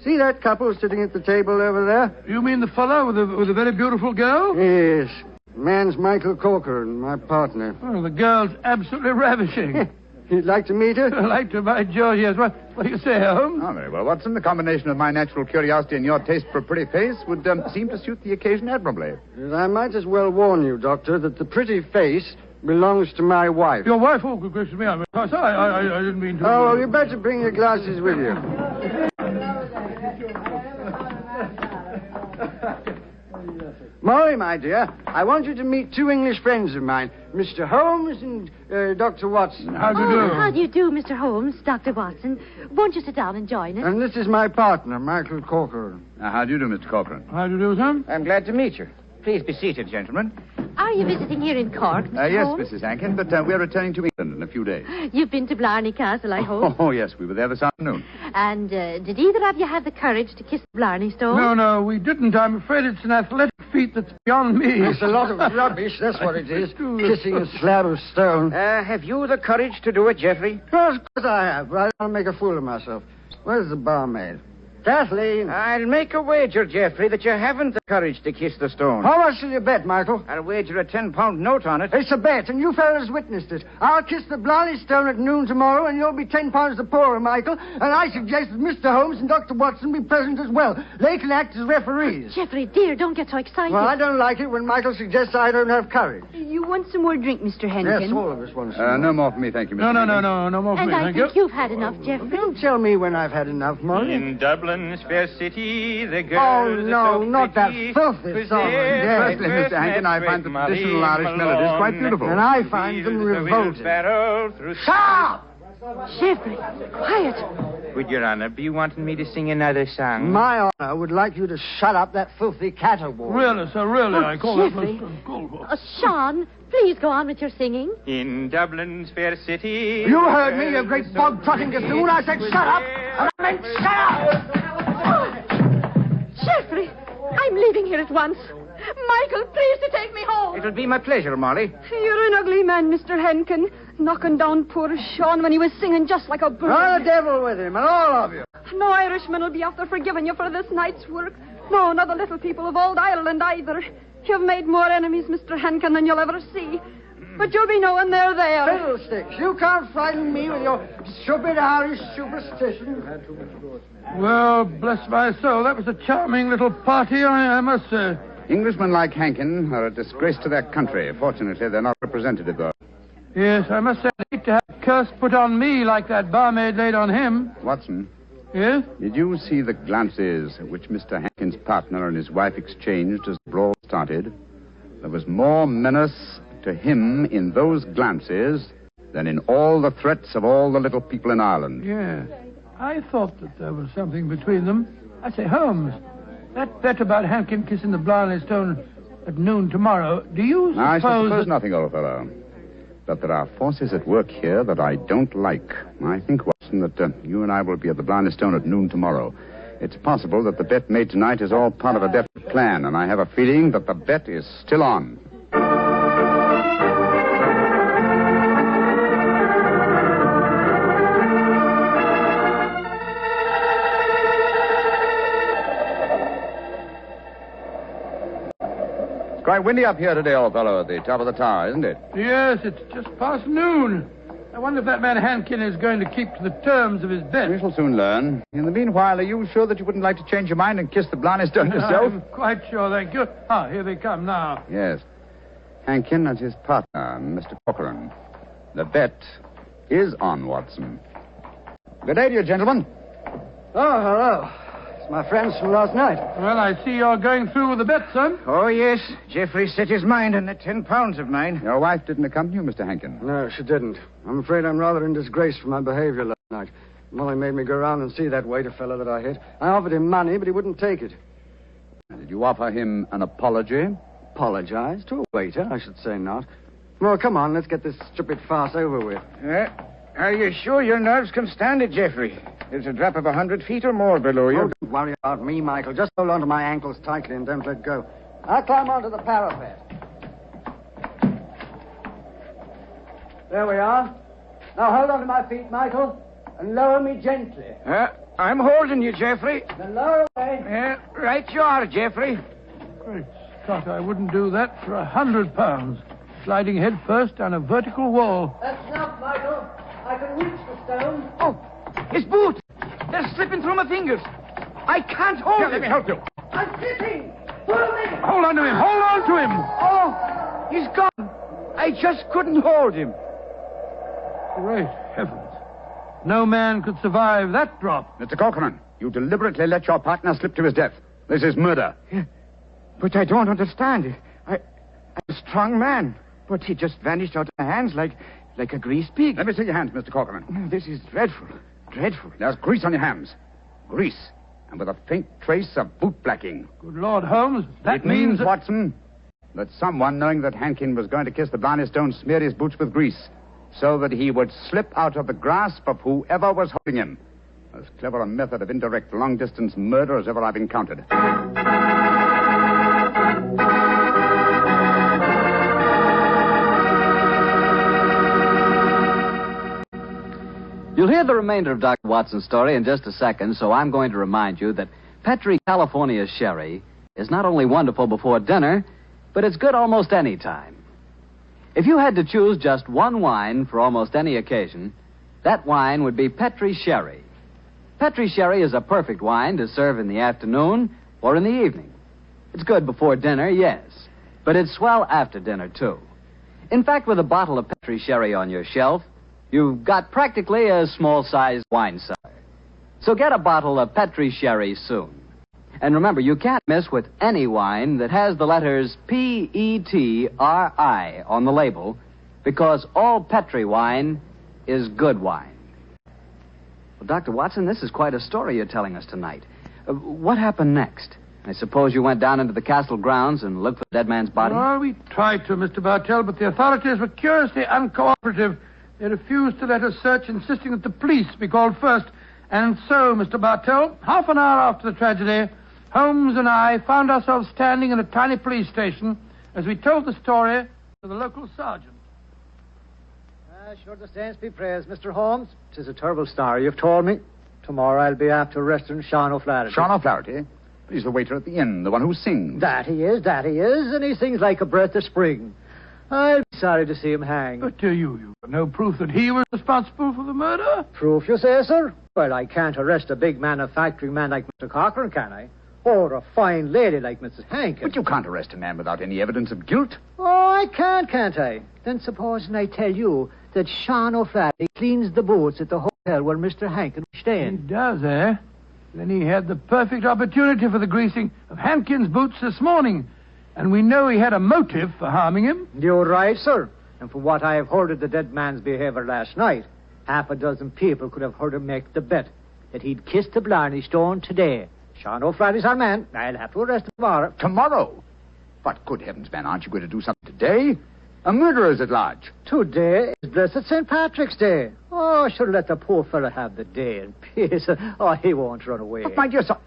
See that couple sitting at the table over there? You mean the fellow with a very beautiful girl? Yes. Man's Michael Corcoran, my partner. Oh, the girl's absolutely ravishing. You'd like to meet her? I'd like to, by George, yes. What do you say, Holmes? Oh, very well, Watson. The combination of my natural curiosity and your taste for a pretty face would seem to suit the occasion admirably. I might as well warn you, Doctor, that the pretty face belongs to my wife. Your wife? Oh, good gracious me. I didn't mean to... Oh, well, you better bring your glasses with you. Molly, my dear, I want you to meet 2 English friends of mine, Mr. Holmes and Dr. Watson. How do you do? How do you do, Mr. Holmes, Dr. Watson? Won't you sit down and join us? And this is my partner, Michael Corcoran. How do you do, Mr. Corcoran? How do you do, sir? I'm glad to meet you. Please be seated, gentlemen. Are you visiting here in Cork, Mr. Yes, Holmes? Mrs. Hankin, but we're returning to England in a few days. You've been to Blarney Castle, I hope. Oh, yes, we were there this afternoon. And did either of you have the courage to kiss the Blarney Stone? No, we didn't. I'm afraid it's an athletic feat that's beyond me. It's a lot of rubbish, that's what it is. Kissing a slab of stone. Have you the courage to do it, Geoffrey? Well, of course I have, but I don't want to make a fool of myself. Where's the barmaid? Kathleen. I'll make a wager, Geoffrey, that you haven't the courage to kiss the stone. How much will you bet, Michael? I'll wager a £10 note on it. It's a bet, and you fellas witnessed it. I'll kiss the Blarney Stone at noon tomorrow, and you'll be £10 the poorer, Michael. And I suggest that Mr. Holmes and Dr. Watson be present as well. They can act as referees. Geoffrey, dear, don't get so excited. Well, I don't like it when Michael suggests I don't have courage. You want some more drink, Mr. Henkin? Yes, all of us want some. No more for me, thank you, Mr. No more for me, and I thank you. think you've had enough, Geoffrey. Don't tell me when I've had enough, Molly. In Dublin's fair city, the girls Oh, no, are so not that pretty. filthy song. Firstly, Mr. Hankin, I find the traditional Irish melodies quite beautiful. And I find them revolting. Stop! Geoffrey, quiet. Would Your Honor be wanting me to sing another song? My honor would like you to shut up that filthy caterwaul. Really, sir, really, I call Geoffrey. that most uncalled. Sean, please go on with your singing. In Dublin's fair city. You heard me, you great bog-trotting gaffoon. I said shut up, and I meant shut up! Geoffrey, I'm leaving here at once. Michael, please to take me home. It'll be my pleasure, Molly. You're an ugly man, Mr. Henkin. Knocking down poor Sean when he was singing just like a bird. Oh, the devil with him, and all of you. No Irishman will be after forgiving you for this night's work. No, not the little people of old Ireland either. You've made more enemies, Mr. Hankin, than you'll ever see. But you'll be knowing they're there. Fiddlesticks, you can't frighten me with your stupid Irish superstition. Well, bless my soul, that was a charming little party, I must say. Englishmen like Hankin are a disgrace to their country. Fortunately, they're not representative, though. Yes, I must say, I hate to have a curse put on me like that barmaid laid on him. Watson. Yes? Did you see the glances which Mr. Hankin's partner and his wife exchanged as the brawl started? There was more menace to him in those glances than in all the threats of all the little people in Ireland. Yeah. I thought that there was something between them. I say, Holmes, that bet about Hankin kissing the Blarney Stone at noon tomorrow, do you suppose... I suppose nothing, old fellow. But there are forces at work here that I don't like. I think, Watson, that you and I will be at the Blarney Stone at noon tomorrow. It's possible that the bet made tonight is all part of a definite plan, and I have a feeling that the bet is still on. It's quite windy up here today, old fellow, at the top of the tower, isn't it? Yes, it's just past noon. I wonder if that man Hankin is going to keep to the terms of his bet. We shall soon learn. In the meanwhile, are you sure that you wouldn't like to change your mind and kiss the Blarney Stone yourself? I'm quite sure, thank you. Ah, here they come now. Yes. Hankin and his partner, Mr. Corcoran. The bet is on, Watson. Good day to you, gentlemen. Oh, hello. It's my friends from last night. Well, I see you're going through with the bet, son. Oh, yes. Geoffrey set his mind on the 10 pounds of mine. Your wife didn't accompany you, Mr. Hankin? No, she didn't. I'm afraid I'm rather in disgrace for my behavior last night. Molly made me go round and see that waiter fellow that I hit. I offered him money, but he wouldn't take it. Did you offer him an apology? Apologize? To a waiter? I should say not. Well, come on, let's get this stupid farce over with. Are you sure your nerves can stand it, Geoffrey? There's a drop of 100 feet or more below you. Oh, don't worry about me, Michael. Just hold on to my ankles tightly and don't let go. I'll climb onto the parapet. There we are. Now hold on to my feet, Michael, and lower me gently. I'm holding you, Geoffrey. Then lower away. Right you are, Geoffrey. Great Scott, I wouldn't do that for £100. Sliding head first down a vertical wall. That's enough, Michael. I can reach the stone. Oh, his boot. They're slipping through my fingers. I can't hold it. Let me help you. I'm slipping. Pull me. Hold on to him. Hold on to him. Oh, he's gone. I just couldn't hold him. Great heavens. No man could survive that drop. Mr. Corcoran, you deliberately let your partner slip to his death. This is murder. Yeah, but I don't understand. I'm a strong man, but he just vanished out of my hands like a greased pig. Let me see your hands, Mr. Corcoran. This is dreadful. Dreadful. There's grease on your hands. Grease. And with a faint trace of boot blacking. Good Lord, Holmes, It means, Watson, that someone, knowing that Hankin was going to kiss the Blarney Stone, smeared his boots with grease so that he would slip out of the grasp of whoever was holding him. As clever a method of indirect long-distance murder as ever I've encountered. You'll hear the remainder of Dr. Watson's story in just a second, so I'm going to remind you that Petri California Sherry is not only wonderful before dinner, but it's good almost any time. If you had to choose just one wine for almost any occasion, that wine would be Petri Sherry. Petri Sherry is a perfect wine to serve in the afternoon or in the evening. It's good before dinner, yes, but it's swell after dinner, too. In fact, with a bottle of Petri Sherry on your shelf, you've got practically a small-sized wine cellar. So get a bottle of Petri Sherry soon. And remember, you can't miss with any wine that has the letters Petri on the label, because all Petri wine is good wine. Well, Dr. Watson, this is quite a story you're telling us tonight. What happened next? I suppose you went down into the castle grounds and looked for the dead man's body? Well, we tried to, Mr. Bartell, but the authorities were curiously uncooperative. They refused to let us search, insisting that the police be called first. And so, Mr. Bartell, half an hour after the tragedy, Holmes and I found ourselves standing in a tiny police station as we told the story to the local sergeant. Sure the saints be praised, Mr. Holmes. 'Tis a terrible story you've told me. Tomorrow I'll be after arresting Sean O'Flaherty. Sean O'Flaherty? He's the waiter at the inn, the one who sings. That he is, and he sings like a breath of spring. I'll be sorry to see him hang. But you got no proof that he was responsible for the murder? Proof, you say, sir? Well, I can't arrest a big manufacturing man like Mr. Cochran, can I? Or a fine lady like Mrs. Hankin. But you can't arrest a man without any evidence of guilt. Oh, I can't I? Then supposing I tell you that Sean O'Flaherty cleans the boots at the hotel where Mr. Hankin was staying. He does, eh? Then he had the perfect opportunity for the greasing of Hankin's boots this morning. And we know he had a motive for harming him. You're right, sir. And from what I have heard of the dead man's behavior last night, half a dozen people could have heard him make the bet that he'd kiss the Blarney Stone today. Sean O'Flaherty's our man. I'll have to arrest him tomorrow. Tomorrow? But good heavens, man, aren't you going to do something today? A murderer's at large. Today is blessed St. Patrick's Day. Oh, should let the poor fellow have the day in peace. Oh, he won't run away. But my dear son...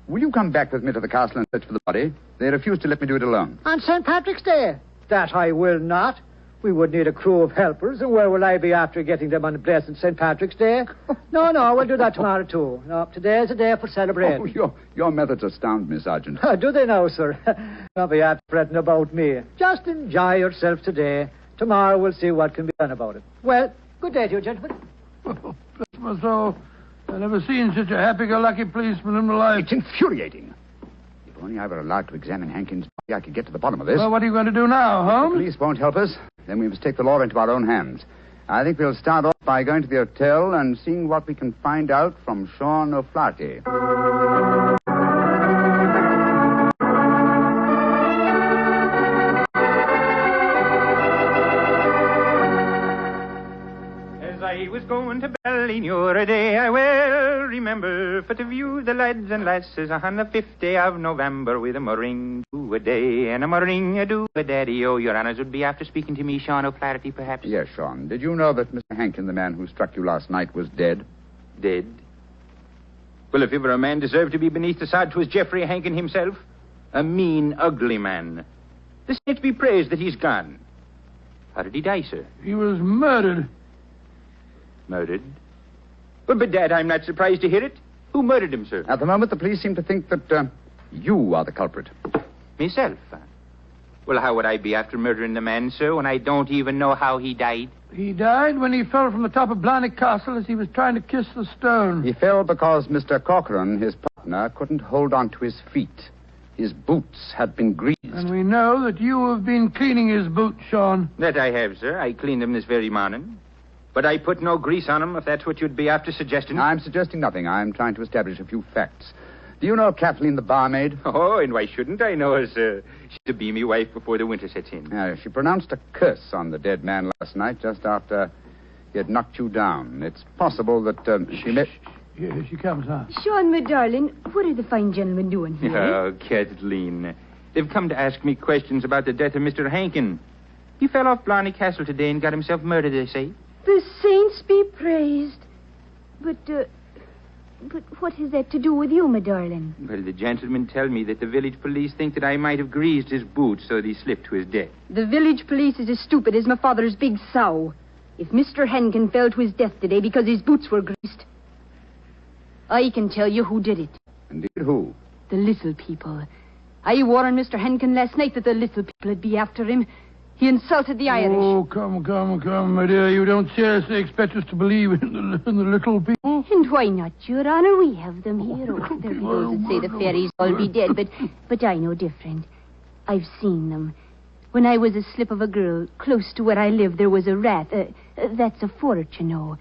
will you come back with me to the castle and search for the body? They refuse to let me do it alone. On St. Patrick's Day? That I will not. We would need a crew of helpers, and where will I be after getting them on blessed St. Patrick's Day? No, we'll do that tomorrow, too. No, today's a day for celebrating. Oh, your methods astound me, Sergeant. Do they now, sir? Don't be after fretting about me. Just enjoy yourself today. Tomorrow we'll see what can be done about it. Well, good day to you, gentlemen. Oh, bless my soul. I've never seen such a happy-go-lucky policeman in my life. It's infuriating. If only I were allowed to examine Hankin's body, I could get to the bottom of this. Well, what are you going to do now, Holmes? The police won't help us. Then we must take the law into our own hands. I think we'll start off by going to the hotel and seeing what we can find out from Sean O'Flaherty. I was going to Ballynewer a day, I well remember, for to view the lads and lasses on the 5th day of November with a murring do a day and a murring a do a daddy. Oh, your honors would be after speaking to me, Sean O'Flaherty, perhaps? Yes, Sean. Did you know that Mr. Hankin, the man who struck you last night, was dead? Dead? Well, if ever a man deserved to be beneath the sod, 'twas Geoffrey Hankin himself. A mean, ugly man. The saints be praised that he's gone. How did he die, sir? He was murdered. Murdered? Well, but, Dad, I'm not surprised to hear it. Who murdered him, sir? At the moment, the police seem to think that you are the culprit. Myself? Well, how would I be after murdering the man, sir, when I don't even know how he died? He died when he fell from the top of Blarney Castle as he was trying to kiss the stone. He fell because Mr. Cochran, his partner, couldn't hold on to his feet. His boots had been greased. And we know that you have been cleaning his boots, Sean. That I have, sir. I cleaned them this very morning. But I put no grease on them, if that's what you'd be after suggesting. I'm suggesting nothing. I'm trying to establish a few facts. Do you know Kathleen, the barmaid? Oh, and why shouldn't I know her, sir? She's to be me wife before the winter sets in. She pronounced a curse on the dead man last night, just after he had knocked you down. It's possible that she may... Here she comes, huh? Sean, my darling, what are the fine gentlemen doing here? Oh, Kathleen. They've come to ask me questions about the death of Mr. Hankin. He fell off Blarney Castle today and got himself murdered, they say. The saints be praised. But what has that to do with you, my darling? Well, the gentlemen tell me that the village police think that I might have greased his boots so that he slipped to his death. The village police is as stupid as my father's big sow. If Mr. Hankin fell to his death today because his boots were greased, I can tell you who did it. Indeed, who? The little people. I warned Mr. Hankin last night that the little people would be after him. He insulted the Irish. Oh, come, my dear. You don't seriously expect us to believe in the little people? And why not, Your Honor? We have them here. Oh, there are those that say the fairies all be dead, but I know different. I've seen them. When I was a slip of a girl, close to where I live, there was a rat. That's a fort, you know.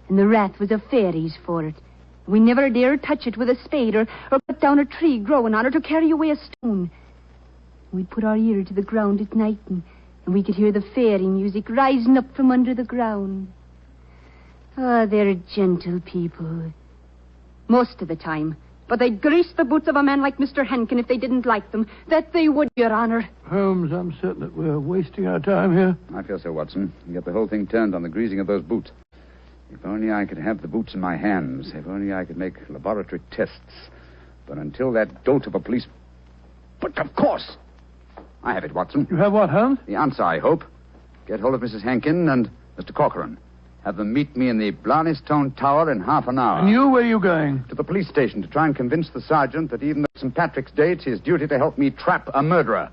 And the rat was a fairy's fort. We never dared touch it with a spade or cut down a tree growing on it or carry away a stone. We'd put our ear to the ground at night and we could hear the fairy music rising up from under the ground. Ah, they're gentle people. Most of the time. But they'd grease the boots of a man like Mr. Hankin if they didn't like them. That they would, Your Honor. Holmes, I'm certain that we're wasting our time here. I feel so, Watson. You get the whole thing turned on the greasing of those boots. If only I could have the boots in my hands. If only I could make laboratory tests. But until that dolt of a police... But of course! I have it, Watson. You have what, Holmes? The answer, I hope. Get hold of Mrs. Hankin and Mr. Cochran. Have them meet me in the Blarney Stone Tower in half an hour. And you, where are you going? To the police station to try and convince the sergeant that even though St. Patrick's Day, it's his duty to help me trap a murderer.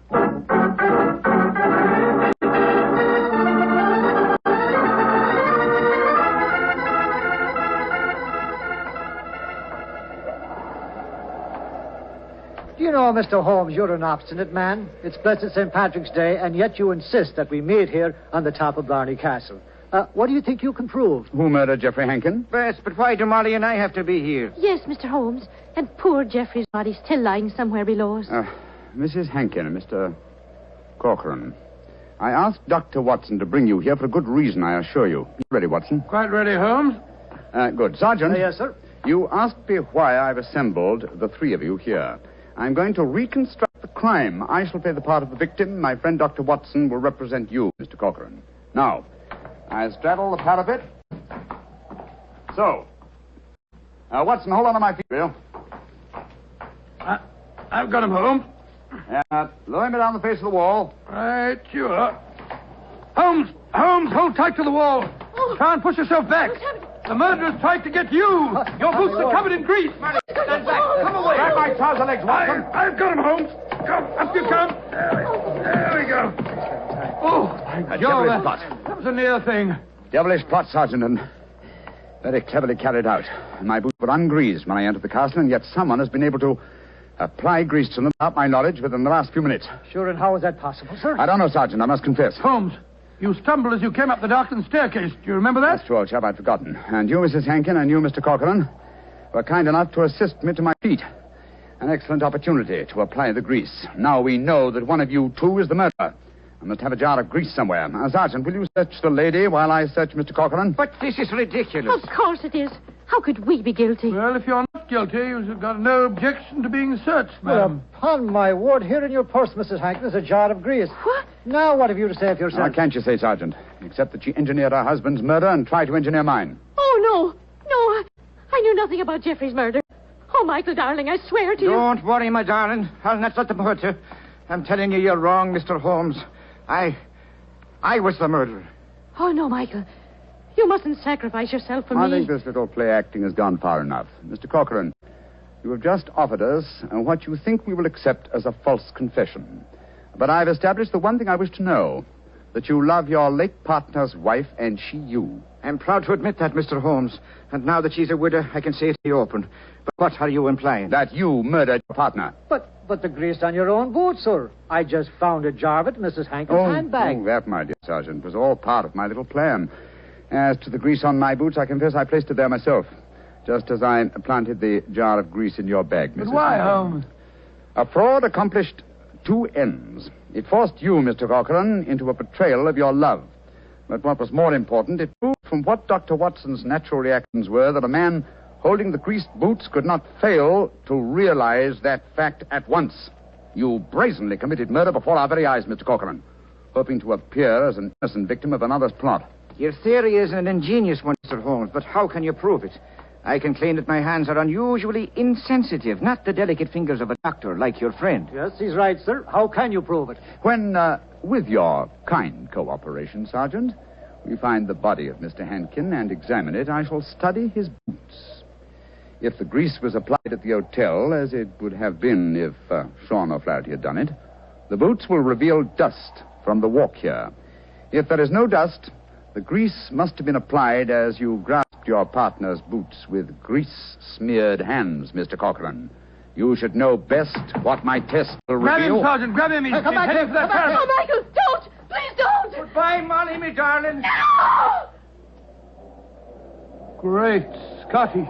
Do you know, Mr. Holmes, you're an obstinate man. It's blessed St. Patrick's Day, and yet you insist that we meet here on the top of Blarney Castle. What do you think you can prove? Who murdered Geoffrey Hankin? Yes, but why do Molly and I have to be here? Yes, Mr. Holmes. And poor Geoffrey's body still lying somewhere below us. Mrs. Hankin and Mr. Corcoran, I asked Dr. Watson to bring you here for a good reason, I assure you. You ready, Watson? Quite ready, Holmes. Good. Sergeant. Yes, sir. You asked me why I've assembled the three of you here. I'm going to reconstruct the crime. I shall play the part of the victim. My friend Dr. Watson will represent you, Mr. Corcoran. Now, I straddle the parapet. So. Watson, hold on to my feet, will you? I've got him, Holmes. Lower me down the face of the wall. Right, you are. Holmes, hold tight to the wall. Try and push yourself back. The murderer's tried to get you. Your boots are covered in grease. Stand back. Come away. Grab my trouser legs, Watson. I've got him, Holmes. Come, up you come. There we go. Oh, Joe, that was a near thing. Devilish plot, Sergeant, and very cleverly carried out. My boots were ungreased when I entered the castle, and yet someone has been able to apply grease to them, without my knowledge, within the last few minutes. Sure, and how is that possible, sir? I don't know, Sergeant, I must confess. Holmes, you stumbled as you came up the darkened staircase. Do you remember that? That's true, old chap, I'd forgotten. And you, Mrs. Hankin, and you, Mr. Corcoran, were kind enough to assist me to my feet. An excellent opportunity to apply the grease. Now we know that one of you two is the murderer. I must have a jar of grease somewhere. Sergeant, will you search the lady while I search Mr. Corcoran? But this is ridiculous. Of course it is. How could we be guilty? Well, if you're not guilty, you've got no objection to being searched, ma'am. Well, upon my word, here in your purse, Mrs. Hankin, is a jar of grease. What? Now, what have you to say for yourself? What can't you say, Sergeant? Except that she engineered her husband's murder and tried to engineer mine. Oh, no, I knew nothing about Geoffrey's murder. Oh, Michael, darling, I swear to you. Don't worry, my darling. I'll not let them hurt you. I'm telling you, you're wrong, Mr. Holmes. I was the murderer. Oh, no, Michael. You mustn't sacrifice yourself for me. I think this little play acting has gone far enough. Mr. Corcoran, you have just offered us what you think we will accept as a false confession. But I've established the one thing I wish to know, that you love your late partner's wife and she you. I'm proud to admit that, Mr. Holmes. And now that she's a widow, I can say it in the open. But what are you implying? That you murdered your partner. But the grease on your own boot, sir. I just found a jar of it in Mrs. Hankin's handbag. Oh, that, my dear Sergeant, was all part of my little plan. As to the grease on my boots, I confess I placed it there myself. Just as I planted the jar of grease in your bag, Mrs. But why, Holmes? A fraud accomplished two ends. It forced you, Mr. Corcoran, into a betrayal of your love. But what was more important, it proved from what Dr. Watson's natural reactions were that a man holding the greased boots could not fail to realize that fact at once. You brazenly committed murder before our very eyes, Mr. Corcoran, hoping to appear as an innocent victim of another's plot. Your theory is an ingenious one, Mr. Holmes, but how can you prove it? I can claim that my hands are unusually insensitive, not the delicate fingers of a doctor like your friend. Yes, he's right, sir. How can you prove it? When, with your kind cooperation, Sergeant, we find the body of Mr. Hankin and examine it, I shall study his boots. If the grease was applied at the hotel, as it would have been if Sean O'Flaherty had done it, the boots will reveal dust from the walk here. If there is no dust, the grease must have been applied as you grasped your partner's boots with grease-smeared hands, Mr. Corcoran. You should know best what my test will reveal. Grab him, Sergeant. Grab him. He's heading for that parapet. Oh, Michael, don't! Please don't! Goodbye, Molly, me darling. No! Great Scotty.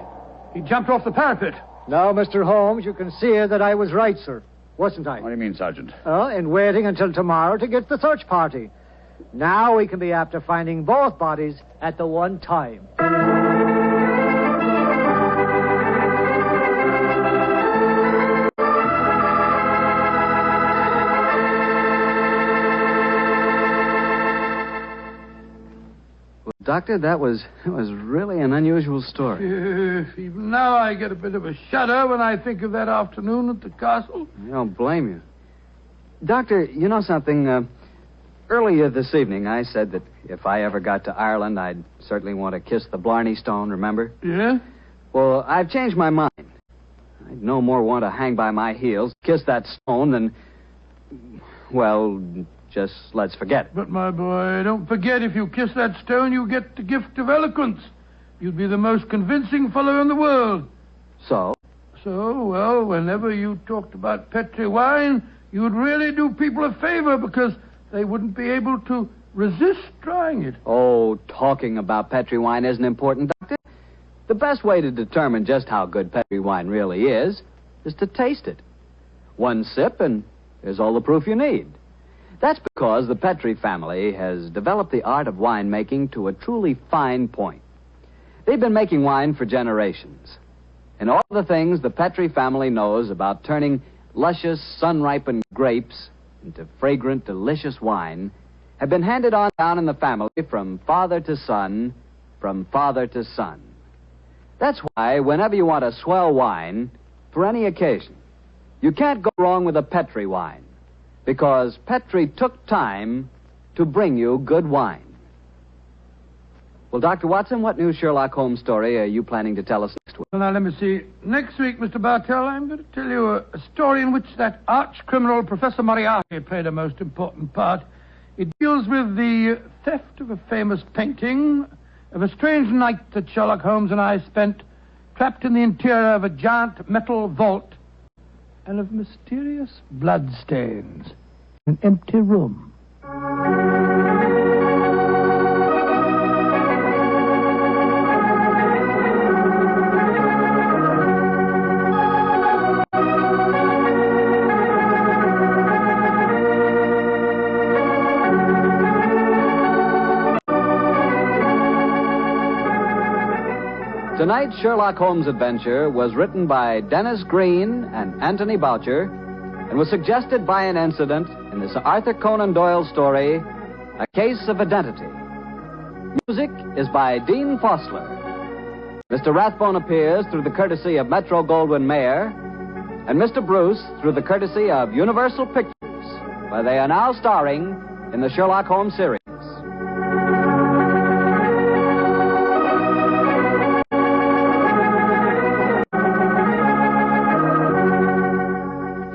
He jumped off the parapet. Now, Mr. Holmes, you can see that I was right, sir. Wasn't I? What do you mean, Sergeant? In waiting until tomorrow to get the search party. Now we can be after finding both bodies at the one time. Well, Doctor, that was really an unusual story. Even now I get a bit of a shudder when I think of that afternoon at the castle. I don't blame you. Doctor, you know something? Earlier this evening, I said that if I ever got to Ireland, I'd certainly want to kiss the Blarney Stone, remember? Yeah? Well, I've changed my mind. I'd no more want to hang by my heels, kiss that stone than... Well, just let's forget it. But, my boy, don't forget, if you kiss that stone, you get the gift of eloquence. You'd be the most convincing fellow in the world. So? So, well, whenever you talked about Petri wine, you'd really do people a favor because they wouldn't be able to resist trying it. Oh, talking about Petri wine isn't important, Doctor. The best way to determine just how good Petri wine really is to taste it. One sip and there's all the proof you need. That's because the Petri family has developed the art of winemaking to a truly fine point. They've been making wine for generations. And all the things the Petri family knows about turning luscious, sun-ripened grapes into fragrant, delicious wine have been handed on down in the family from father to son, from father to son. That's why whenever you want a swell wine, for any occasion, you can't go wrong with a Petri wine, because Petri took time to bring you good wine. Well, Dr. Watson, what new Sherlock Holmes story are you planning to tell us next week? Well, now, let me see. Next week, Mr. Bartell, I'm going to tell you a story in which that arch-criminal Professor Moriarty played a most important part. It deals with the theft of a famous painting, of a strange night that Sherlock Holmes and I spent trapped in the interior of a giant metal vault, and of mysterious bloodstains in an empty room. Tonight's Sherlock Holmes adventure was written by Dennis Green and Anthony Boucher and was suggested by an incident in this Arthur Conan Doyle story, A Case of Identity. Music is by Dean Fossler. Mr. Rathbone appears through the courtesy of Metro-Goldwyn-Mayer, and Mr. Bruce through the courtesy of Universal Pictures, where they are now starring in the Sherlock Holmes series.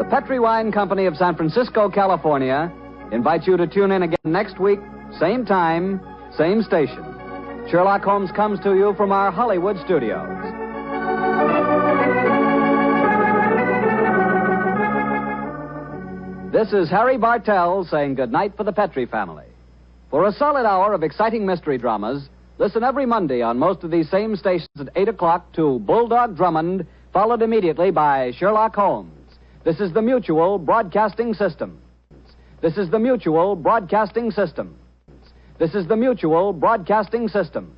Petri Wine Company of San Francisco, California, invites you to tune in again next week, same time, same station. Sherlock Holmes comes to you from our Hollywood studios. This is Harry Bartell saying goodnight for the Petri family. For a solid hour of exciting mystery dramas, listen every Monday on most of these same stations at 8 o'clock to Bulldog Drummond, followed immediately by Sherlock Holmes. This is the Mutual Broadcasting System. This is the Mutual Broadcasting System. This is the Mutual Broadcasting System.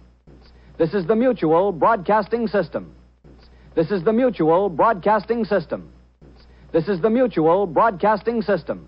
This is the Mutual Broadcasting System. This is the Mutual Broadcasting System. This is the Mutual Broadcasting System.